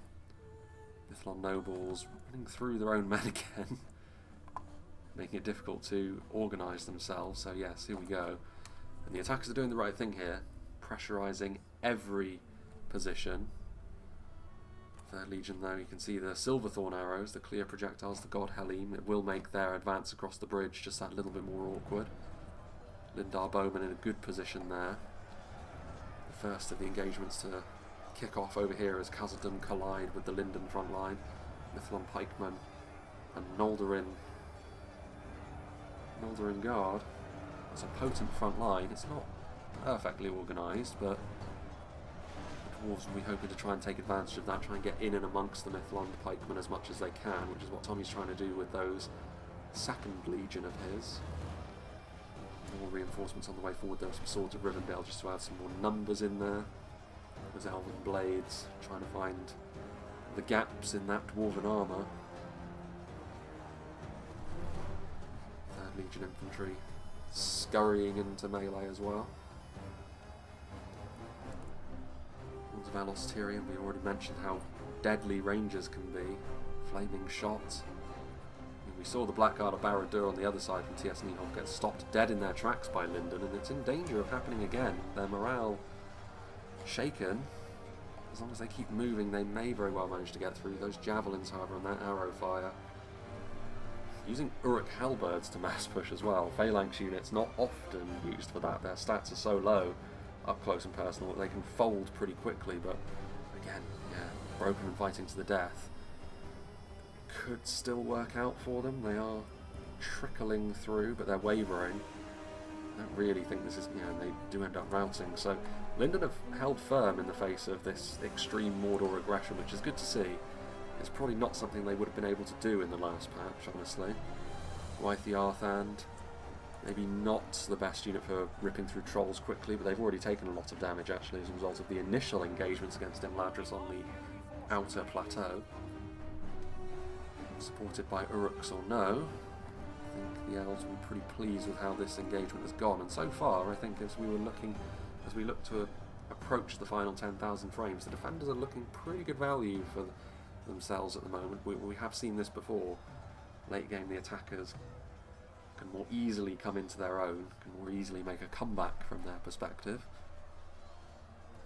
Mithlon nobles running through their own men again, making it difficult to organise themselves. So yes, here we go. And the attackers are doing the right thing here, pressurising every position. 3rd Legion, though, you can see the Silverthorn arrows, the clear projectiles, the God Helim. It will make their advance across the bridge just that little bit more awkward. Lindar Bowman in a good position there. The first of the engagements to kick off over here as Khazad-Dum collide with the Lindon front line. Mithlon Pikemen and Noldorin Guard. It's a potent front line. It's not perfectly organised, but the dwarves will be hoping to try and take advantage of that, try and get in and amongst the Mithlon Pikemen as much as they can, which is what Tommy's trying to do with those 2nd Legion of his. More reinforcements on the way forward. There was some Swords of Rivendell just to add some more numbers in there. Those elven blades, trying to find the gaps in that dwarven armour. 3rd Legion infantry scurrying into melee as well. Ones of Alos Tyrion, we already mentioned how deadly rangers can be. Flaming shots. And we saw the Blackguard of Barad-dûr on the other side from TS Nihol get stopped dead in their tracks by Lindon, and it's in danger of happening again. Their morale shaken. As long as they keep moving, they may very well manage to get through. Those javelins, however, and that arrow fire. Using Uruk halberds to mass push as well. Phalanx units not often used for that. Their stats are so low, up close and personal, that they can fold pretty quickly, but again, yeah, broken and fighting to the death. Could still work out for them. They are trickling through, but they're wavering. I don't really think this is, and they do end up routing. So Lindon have held firm in the face of this extreme Mordor aggression, which is good to see. It's probably not something they would have been able to do in the last patch, honestly. Wythy Arthand, maybe not the best unit for ripping through trolls quickly, but they've already taken a lot of damage actually as a result of the initial engagements against Imladris on the outer plateau. Supported by Uruks or no, I think the elves will be pretty pleased with how this engagement has gone, and so far I think as we look to approach the final 10,000 frames, the defenders are looking pretty good value for themselves at the moment. We have seen this before. Late game the attackers can more easily come into their own, can more easily make a comeback from their perspective.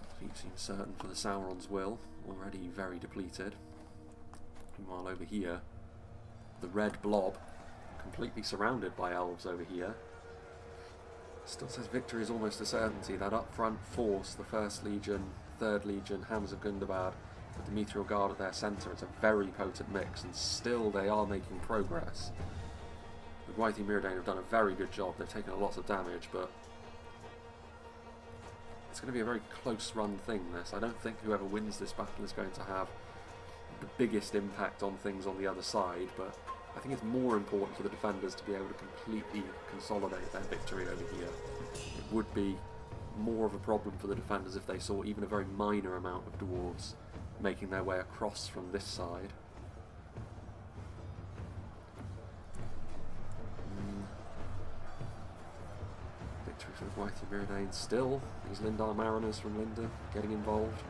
Defeat seems certain for the Sauron's will, already very depleted. Meanwhile over here, the red blob, completely surrounded by elves over here. Still says victory is almost a certainty. That up front force, the 1st Legion, 3rd Legion, Hams of Gundabad, with the Meteor Guard at their centre, it's a very potent mix, and still they are making progress. The Wythy Myrdain have done a very good job. They've taken a lot of damage, but it's going to be a very close run thing, this. I don't think whoever wins this battle is going to have the biggest impact on things on the other side, but I think it's more important for the defenders to be able to completely consolidate their victory over here. It would be more of a problem for the defenders if they saw even a very minor amount of dwarves making their way across from this side. Victory for the Wythy Myrdain still. These Lindar Mariners from Lindon getting involved.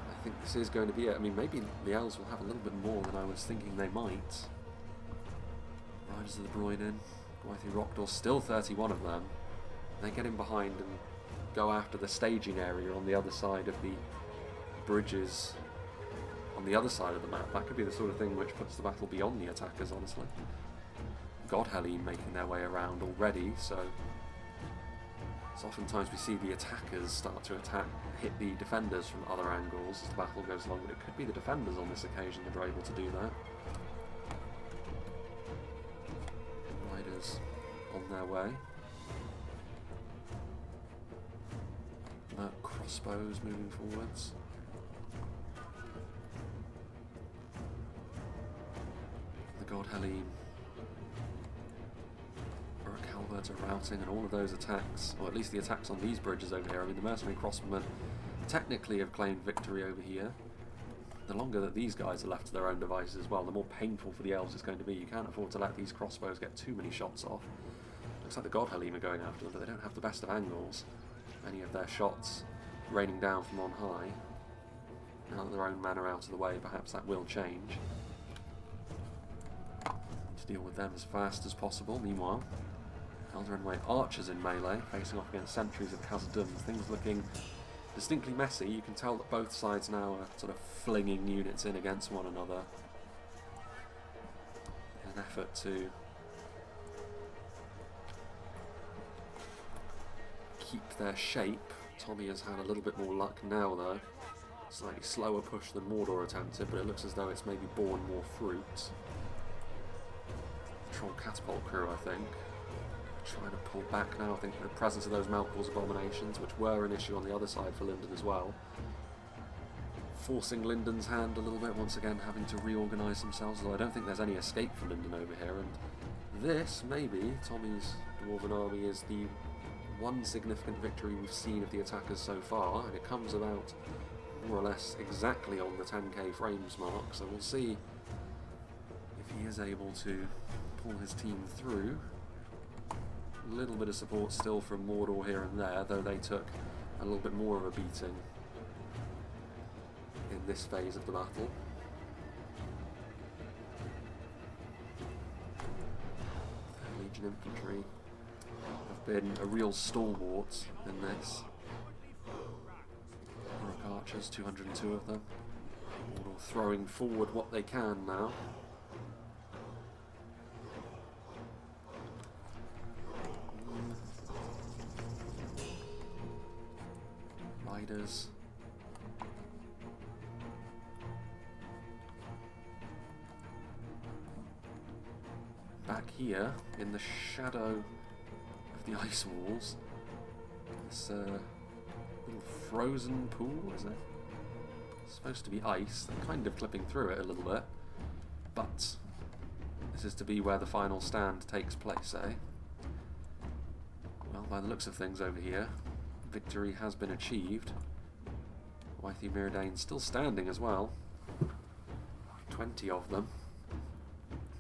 I think this is going to be it. I mean, maybe the elves will have a little bit more than I was thinking they might. Riders of the Broinen, Wythy Rockdor, still 31 of them. They get in behind and go after the staging area on the other side of the bridges on the other side of the map. That could be the sort of thing which puts the battle beyond the attackers, honestly. Godhelene making their way around already, so oftentimes we see the attackers start to hit the defenders from other angles as the battle goes along, but it could be the defenders on this occasion that are able to do that. Riders on their way. Crossbows moving forwards. The Godhelene Uruk halberds are routing, and all of those attacks, or at least the attacks on these bridges over here. I mean, the mercenary crossbowmen technically have claimed victory over here. The longer that these guys are left to their own devices as well, the more painful for the elves it's going to be. You can't afford to let these crossbows get too many shots off. Looks like the Godhelene are going after them, but they don't have the best of angles. Many of their shots raining down from on high. Now that their own men are out of the way, perhaps that will change. To deal with them as fast as possible. Meanwhile, Eldarin Way archers in melee, facing off against sentries of Khazad-Dum. Things looking distinctly messy. You can tell that both sides now are sort of flinging units in against one another in an effort to keep their shape. Tommy has had a little bit more luck now though. Slightly slower push than Mordor attempted, but it looks as though it's maybe borne more fruit. Troll catapult crew, I think, trying to pull back now. I think the presence of those Malcol's abominations, which were an issue on the other side for Lindon as well, forcing Lindon's hand a little bit once again, having to reorganise themselves, although I don't think there's any escape for Lindon over here. And this, maybe, Tommy's Dwarven army is the one significant victory we've seen of the attackers so far, and it comes about more or less exactly on the 10k frames mark, so we'll see if he is able to pull his team through. A little bit of support still from Mordor here and there, though they took a little bit more of a beating in this phase of the battle. Legion infantry have been a real stalwart in this. Rook archers, 202 of them. Mordor throwing forward what they can now. Riders. Back here, in the shadow of the ice walls, this little frozen pool, is it? It's supposed to be ice. They're kind of clipping through it a little bit, but this is to be where the final stand takes place, eh? Well, by the looks of things over here, victory has been achieved. Waithy Myrdain still standing as well. 20 of them.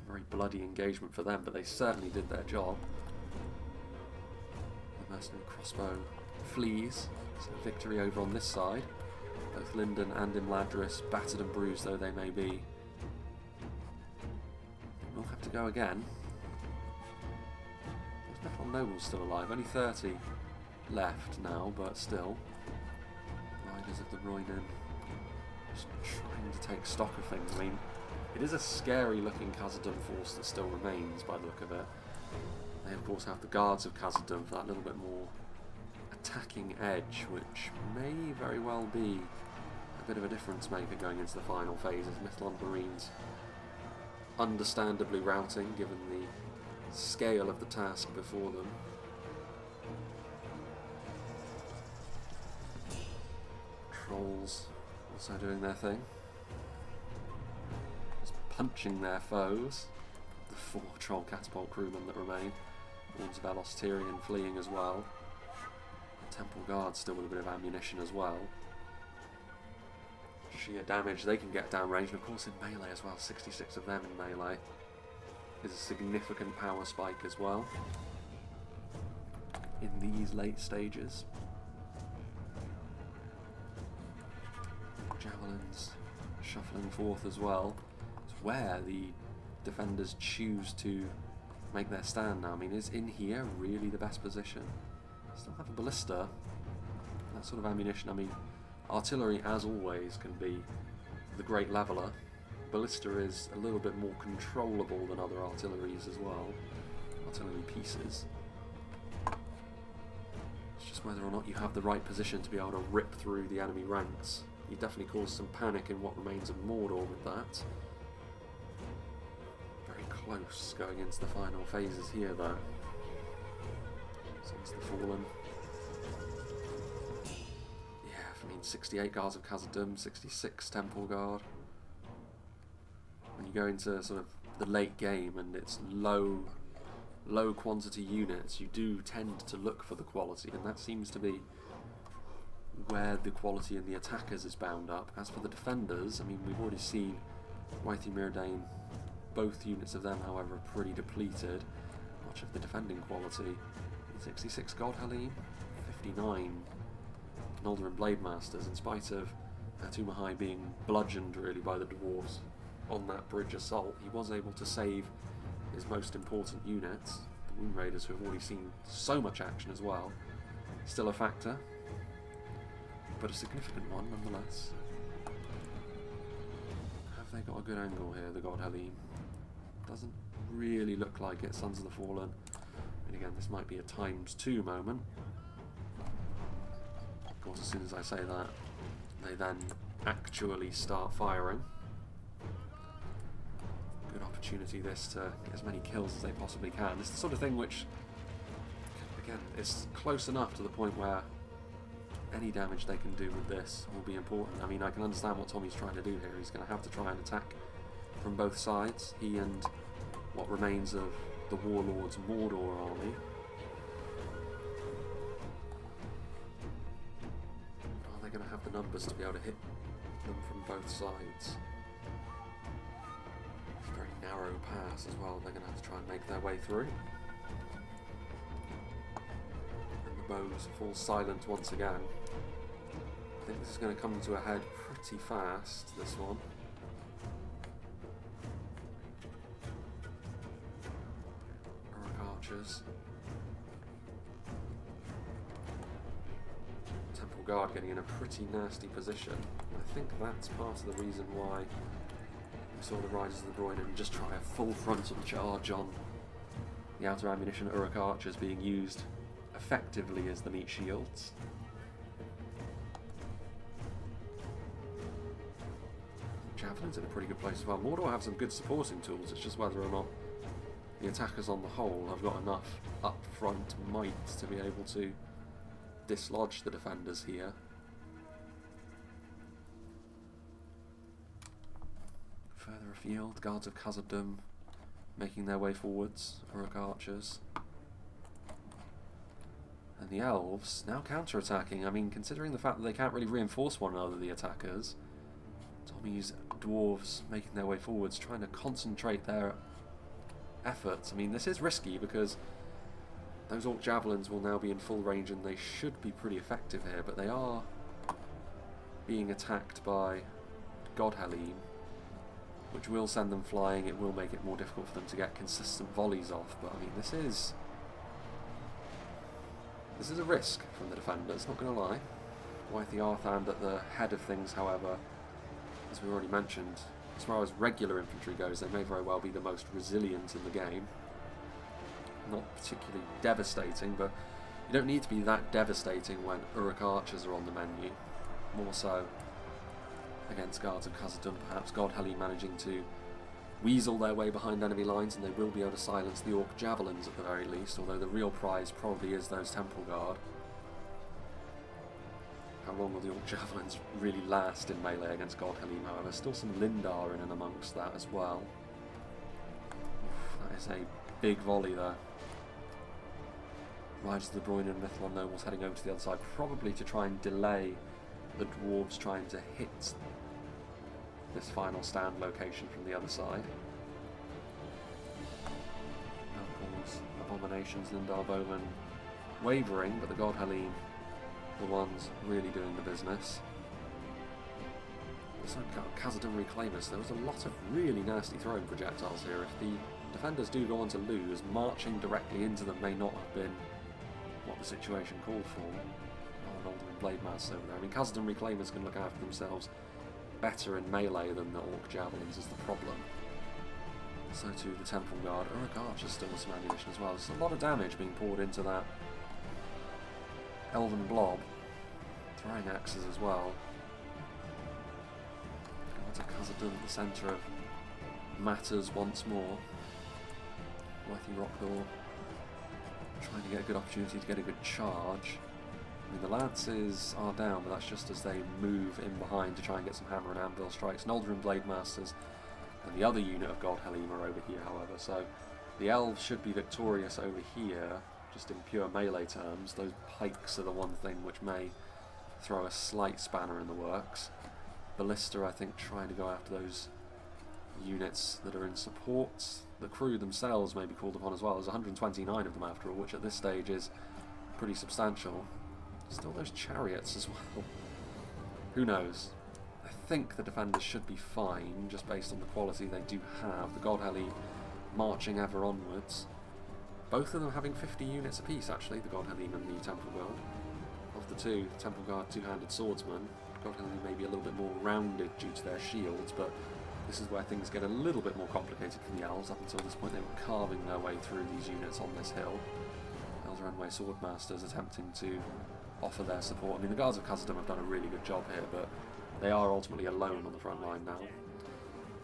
Very bloody engagement for them, but they certainly did their job. The mercenary crossbow flees. So victory over on this side. Both Lindon and Imladris, battered and bruised though they may be, we'll have to go again. Those Metal Nobles still alive, only 30 left now, but still. Riders of the Roinen just trying to take stock of things. I mean, it is a scary looking Khazad-Dum force that still remains by the look of it. They of course have the guards of Khazad-Dum for that little bit more attacking edge, which may very well be a bit of a difference maker going into the final phases. Mithlond Marines understandably routing given the scale of the task before them. Trolls also doing their thing. Just punching their foes. The 4 troll catapult crewmen that remain. Horns of Elos Tyrion fleeing as well. The Temple Guard still with a bit of ammunition as well. Sheer damage they can get downrange, and of course in melee as well. 66 of them in melee is a significant power spike as well in these late stages. Javelins shuffling forth as well. It's where the defenders choose to make their stand now. I mean, is in here really the best position? Still have a ballista. That sort of ammunition. I mean, artillery, as always, can be the great leveller. Ballista is a little bit more controllable than other artilleries as well. Artillery pieces. It's just whether or not you have the right position to be able to rip through the enemy ranks. You definitely cause some panic in what remains of Mordor with that. Very close going into the final phases here, though. Sons of the Fallen. Yeah, I mean, 68 guards of Khazad-Dum, 66 Temple Guard. When you go into sort of the late game and it's low quantity units, you do tend to look for the quality, and that seems to be where the quality in the attackers is bound up. As for the defenders, I mean, we've already seen Waithy Myrdain, both units of them, however, are pretty depleted. Much of the defending quality. 66 God Halim, 59 Noldorin Blade Masters, in spite of Tumahai being bludgeoned really by the dwarves on that bridge assault. He was able to save his most important units, the Wound Raiders, who have already seen so much action as well. Still a factor, but a significant one nonetheless. Have they got a good angle here, the God Halim? Doesn't really look like it. Sons of the Fallen. And again, this might be a ×2 moment. Of course, as soon as I say that, they then actually start firing. Good opportunity this to get as many kills as they possibly can. It's the sort of thing which, again, is close enough to the point where any damage they can do with this will be important. I mean, I can understand what Tommy's trying to do here. He's going to have to try and attack from both sides. He and what remains of the Warlord's Mordor army. the numbers to be able to hit them from both sides. It's a very narrow pass as well, they're going to have to try and make their way through. And the bows fall silent once again. I think this is going to come to a head pretty fast, this one. Archers. Temple Guard getting in a pretty nasty position. I think that's part of the reason why we saw the Riders of the Groinen just try a full frontal charge on the outer ammunition Uruk Archers being used effectively as the meat shields. Javelin's in a pretty good place as well. Mordor have some good supporting tools, it's just whether or not the attackers on the whole have got enough up-front might to be able to dislodge the defenders here. Further afield, guards of Khazad-Dum making their way forwards, Uruk Archers. And the elves now counter-attacking. I mean, considering the fact that they can't really reinforce one another, the attackers, Tommy's dwarves making their way forwards, trying to concentrate their efforts. I mean, this is risky because those Orc Javelins will now be in full range and they should be pretty effective here, but they are being attacked by Godhalim, which will send them flying. It will make it more difficult for them to get consistent volleys off, but I mean, this is a risk from the defenders, not going to lie. Wythy Arthand at the head of things, however, as we already mentioned, as far as regular infantry goes, they may very well be the most resilient in the game. Not particularly devastating, but you don't need to be that devastating when Uruk Archers are on the menu. More so against guards of Khazad-Dum, perhaps Godhalim managing to weasel their way behind enemy lines, and they will be able to silence the Orc Javelins at the very least, although the real prize probably is those Temple Guard. How long will the Orc Javelins really last in melee against Godhalim, however? Still some Lindar in and amongst that as well. Oof, that is a big volley there. Riders of the Groinen and Mithlon Nobles heading over to the other side, probably to try and delay the dwarves trying to hit this final stand location from the other side. Apples, Abominations, Lindar Bowman wavering, but the Godhalim, the ones really doing the business. It's like Khazad-Dum Reclaimers. There was a lot of really nasty throwing projectiles here. If the defenders do go on to lose, marching directly into them may not have been what the situation called for. Oh, Alderman Blade Mass over there. I mean, Khazad-Dum Reclaimers can look after themselves better in melee than the Orc Javelins is the problem. So too the Temple Guard. Uruk Archers still with some ammunition as well. There's a lot of damage being poured into that Elven Blob. Throwing axes as well. Guards of Khazad-Dum at the centre of matters once more. Wythy Rockthor trying to get a good opportunity to get a good charge. I mean, the Lances are down, but that's just as they move in behind to try and get some hammer and anvil strikes. Noldorin Blade Masters and the other unit of Godhalim are over here, however, so the Elves should be victorious over here, just in pure melee terms. Those pikes are the one thing which may throw a slight spanner in the works. Ballista, I think, trying to go after those units that are in support. The crew themselves may be called upon as well. There's 129 of them after all, which at this stage is pretty substantial. Still those chariots as well. Who knows? I think the defenders should be fine, just based on the quality they do have. The Godhalim marching ever onwards. Both of them having 50 units apiece, actually, the Godhalim and the Temple Guard. Of the two, the Temple Guard two-handed swordsman. Godhalim may be a little bit more rounded due to their shields, but this is where things get a little bit more complicated for the Elves. Up until this point they were carving their way through these units on this hill. Eldaranway Swordmasters attempting to offer their support. I mean, the Guards of Khazad-Dum have done a really good job here, but they are ultimately alone on the front line now.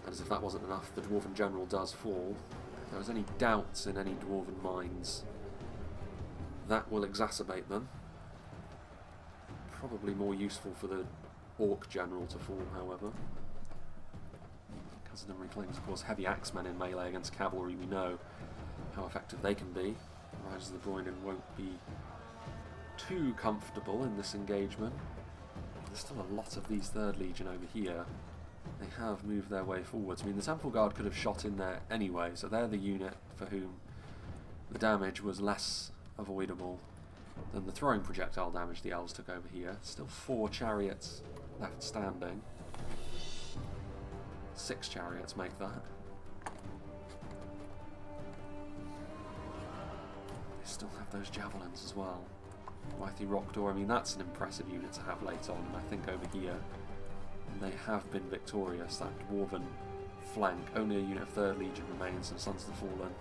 And as if that wasn't enough, the Dwarven General does fall. If there was any doubts in any Dwarven minds, that will exacerbate them. Probably more useful for the Orc General to fall, however. Khazad-Dum reclaims, of course, heavy axemen in melee against cavalry. We know how effective they can be. Riders of the Groinen won't be too comfortable in this engagement. There's still a lot of these 3rd Legion over here. They have moved their way forwards. I mean, the Temple Guard could have shot in there anyway, so they're the unit for whom the damage was less avoidable than the throwing projectile damage the elves took over here. Still 4 chariots left standing. 6 chariots make that. They still have those javelins as well. Mighty Rock Door, I mean, that's an impressive unit to have late on, and I think over here they have been victorious. That dwarven flank, only a unit of 3rd Legion remains, and Sons of the Fallen.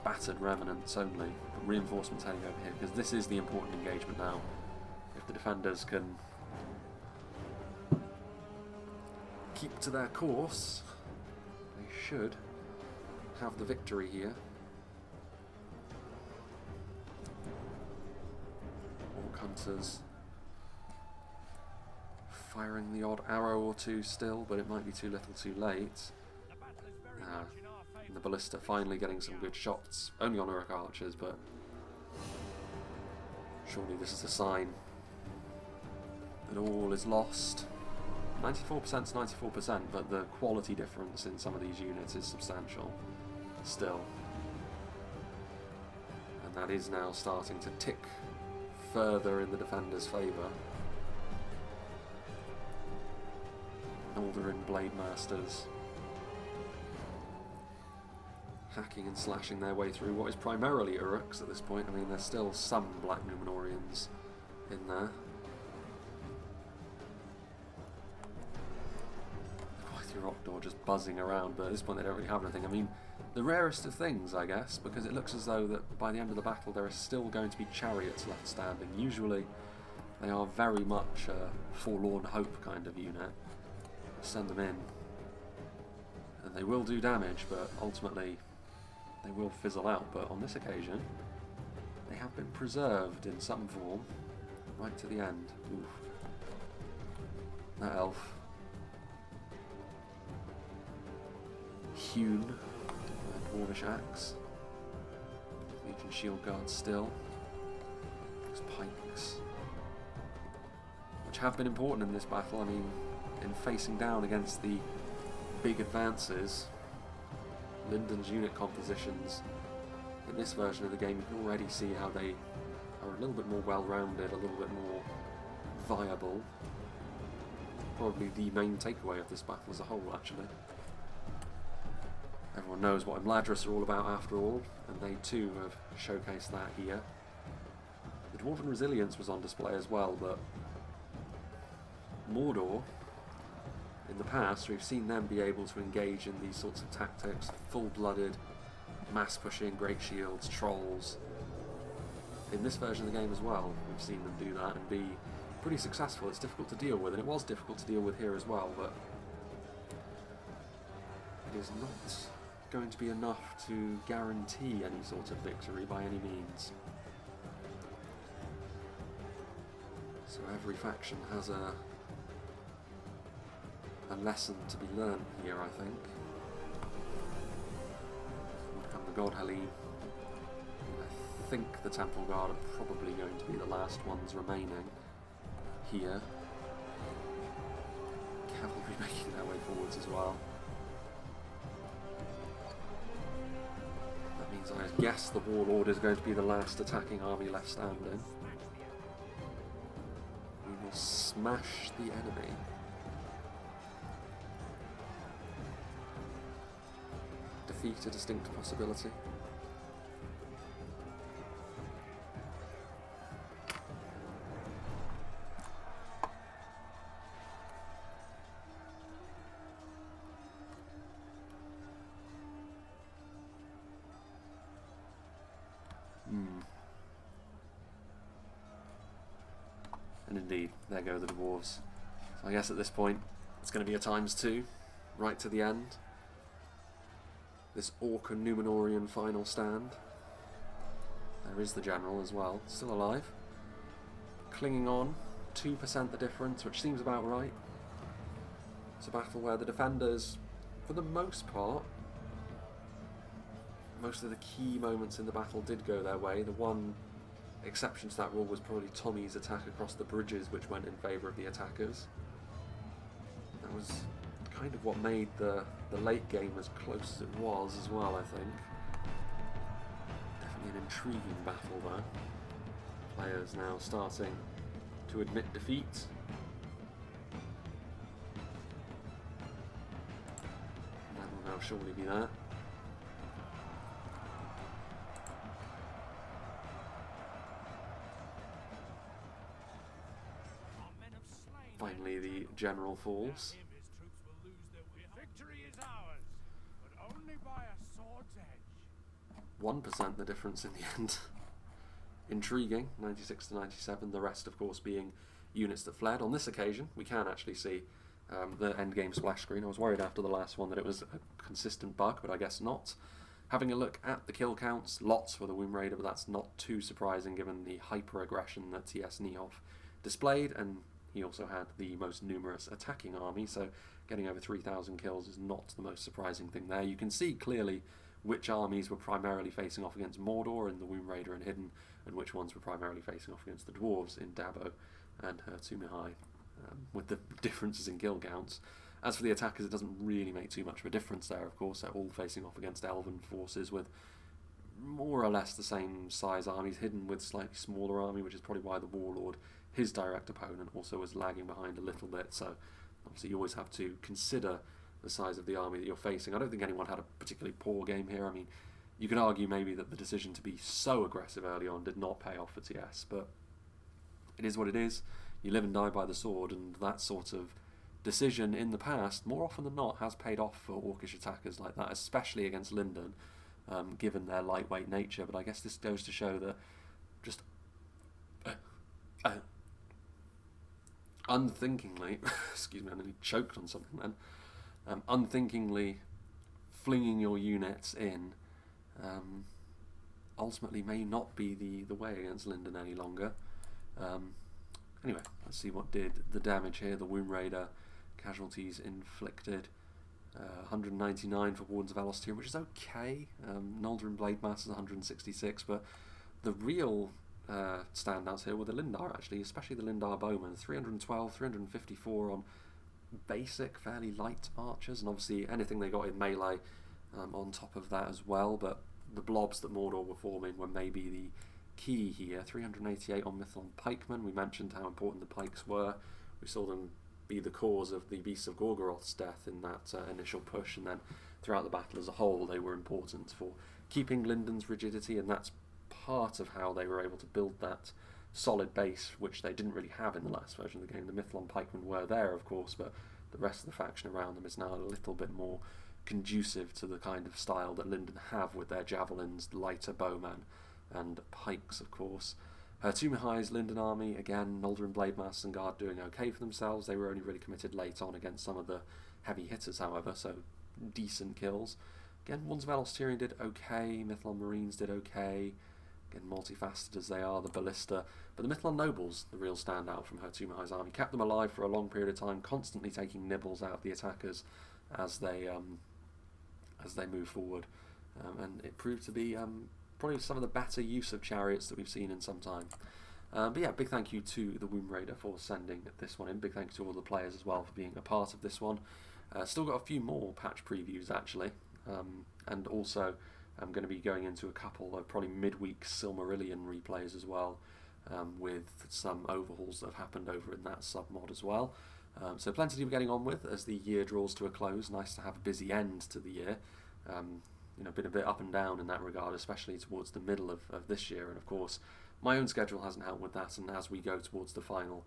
Battered remnants only, but reinforcements heading over here, because this is the important engagement now. If the defenders can keep to their course, they should have the victory here. Orc Hunters firing the odd arrow or two still, but it might be too little too late. And the Ballista finally getting some good shots, only on Uruk archers, but surely this is a sign that all is lost. 94% is 94%, but the quality difference in some of these units is substantial still. And that is now starting to tick further in the defenders' favour. Aldurin Blade Masters hacking and slashing their way through what is primarily Uruks at this point. I mean, there's still some Black Numenorians in there. The Rock Door just buzzing around, but at this point they don't really have anything. I mean, the rarest of things, I guess, because it looks as though that by the end of the battle there are still going to be chariots left standing. Usually they are very much a forlorn hope kind of unit. Send them in and they will do damage, but ultimately they will fizzle out. But on this occasion they have been preserved in some form right to the end. Oof. That elf hewn a dwarvish axe. Legion shield guard still. Those pikes, which have been important in this battle. I mean, in facing down against the big advances, Lindon's unit compositions in this version of the game, you can already see how they are a little bit more well-rounded, a little bit more viable. Probably the main takeaway of this battle as a whole, actually. Everyone knows what Imladris are all about after all, and they too have showcased that here. The Dwarven Resilience was on display as well, but Mordor, in the past, we've seen them be able to engage in these sorts of tactics, full-blooded, mass-pushing, great shields, trolls. In this version of the game as well, we've seen them do that and be pretty successful. It's difficult to deal with, and it was difficult to deal with here as well, but it is not going to be enough to guarantee any sort of victory by any means. So every faction has a lesson to be learned here, I think. Would come the God Helene. I think the Temple Guard are probably going to be the last ones remaining here. Cavalry making their way forwards as well. That means I guess the Warlord is going to be the last attacking army left standing. We will smash the enemy. Defeat a distinct possibility. And indeed, there go the dwarves. So I guess at this point, it's going to be a ×2, right to the end. This Orc and Numenorian final stand. There is the General as well, still alive. Clinging on, 2% the difference, which seems about right. It's a battle where the defenders, for the most part, most of the key moments in the battle did go their way. The one exception to that rule was probably Tommy's attack across the bridges, which went in favour of the attackers. That was kind of what made the late game as close as it was as well, I think. Definitely an intriguing battle there. Players now starting to admit defeat. That will now surely be that. Finally, the general falls. 1% the difference in the end. Intriguing, 96 to 97. The rest, of course, being units that fled. On this occasion, we can actually see the endgame splash screen. I was worried after the last one that it was a consistent bug, but I guess not. Having a look at the kill counts, lots for the Womb Raider, but that's not too surprising given the hyper-aggression that T.S. Nihov displayed, and he also had the most numerous attacking army, so getting over 3,000 kills is not the most surprising thing there. You can see clearly which armies were primarily facing off against Mordor in the Womb Raider and Hidden, and which ones were primarily facing off against the Dwarves in Dabo and Her-Tumihai, with the differences in kill counts. As for the attackers, it doesn't really make too much of a difference there, of course. They're all facing off against Elven forces with more or less the same size armies, Hidden with slightly smaller army, which is probably why the Warlord, his direct opponent, also was lagging behind a little bit. So obviously you always have to consider the size of the army that you're facing. I don't think anyone had a particularly poor game here. I mean, you can argue maybe that the decision to be so aggressive early on did not pay off for TS, but it is what it is. You live and die by the sword, and that sort of decision in the past, more often than not, has paid off for Orcish attackers like that, especially against Lindon, given their lightweight nature. But I guess this goes to show that just unthinkingly, excuse me, I nearly choked on something then, unthinkingly flinging your units in ultimately may not be the way against Lindon any longer. Anyway, let's see what did the damage here. The Womb Raider, casualties inflicted, 199 for Wardens of Elostirion, which is okay. Noldorin Blade Mass is 166, but the real standouts here were the Lindar, actually, especially the Lindar Bowmen. 312, 354 on basic, fairly light archers, and obviously anything they got in melee on top of that as well, but the blobs that Mordor were forming were maybe the key here. 388 on Mithlond pikemen. We mentioned how important the pikes were. We saw them be the cause of the Beasts of Gorgoroth's death in that initial push, and then throughout the battle as a whole they were important for keeping Lindon's rigidity, and that's part of how they were able to build that solid base, which they didn't really have in the last version of the game. The Mithlond pikemen were there, of course, but the rest of the faction around them is now a little bit more conducive to the kind of style that Lindon have with their javelins, lighter bowmen, and pikes, of course. Her-Tumihai's Lindon army, again, Noldorin Blademass and Guard doing okay for themselves. They were only really committed late on against some of the heavy hitters, however, so decent kills. Again, Wardens of Elostirion did okay, Mithlond Marines did okay, again, multifaceted as they are, the Ballista. But the Mithlond Nobles, the real standout from Her-Tumihai's army, kept them alive for a long period of time, constantly taking nibbles out of the attackers as they move forward. And it proved to be probably some of the better use of chariots that we've seen in some time. But yeah, big thank you to the Womb Raider for sending this one in. Big thank you to all the players as well for being a part of this one. Still got a few more patch previews actually, and also I'm going to be going into a couple of probably midweek Silmarillion replays as well, with some overhauls that have happened over in that sub-mod as well. So plenty to be getting on with as the year draws to a close. Nice to have a busy end to the year. You know, been a bit up and down in that regard, especially towards the middle of this year, and of course my own schedule hasn't helped with that, and as we go towards the final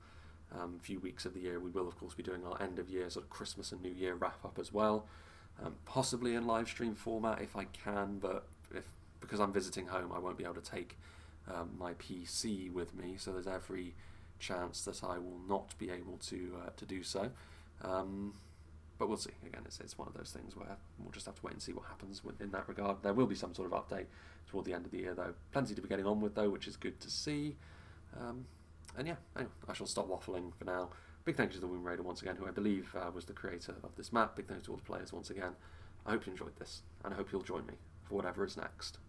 few weeks of the year, we will of course be doing our end of year sort of Christmas and New Year wrap up as well, possibly in live stream format if I can, but because I'm visiting home I won't be able to take my PC with me, so there's every chance that I will not be able to do so. But we'll see. Again, it's one of those things where we'll just have to wait and see what happens in that regard. There will be some sort of update toward the end of the year, though. Plenty to be getting on with, though, which is good to see. And yeah, anyway, I shall stop waffling for now. Big thank you to the Womb Raider once again, who I believe was the creator of this map. Big thanks to all the players once again. I hope you enjoyed this, and I hope you'll join me for whatever is next.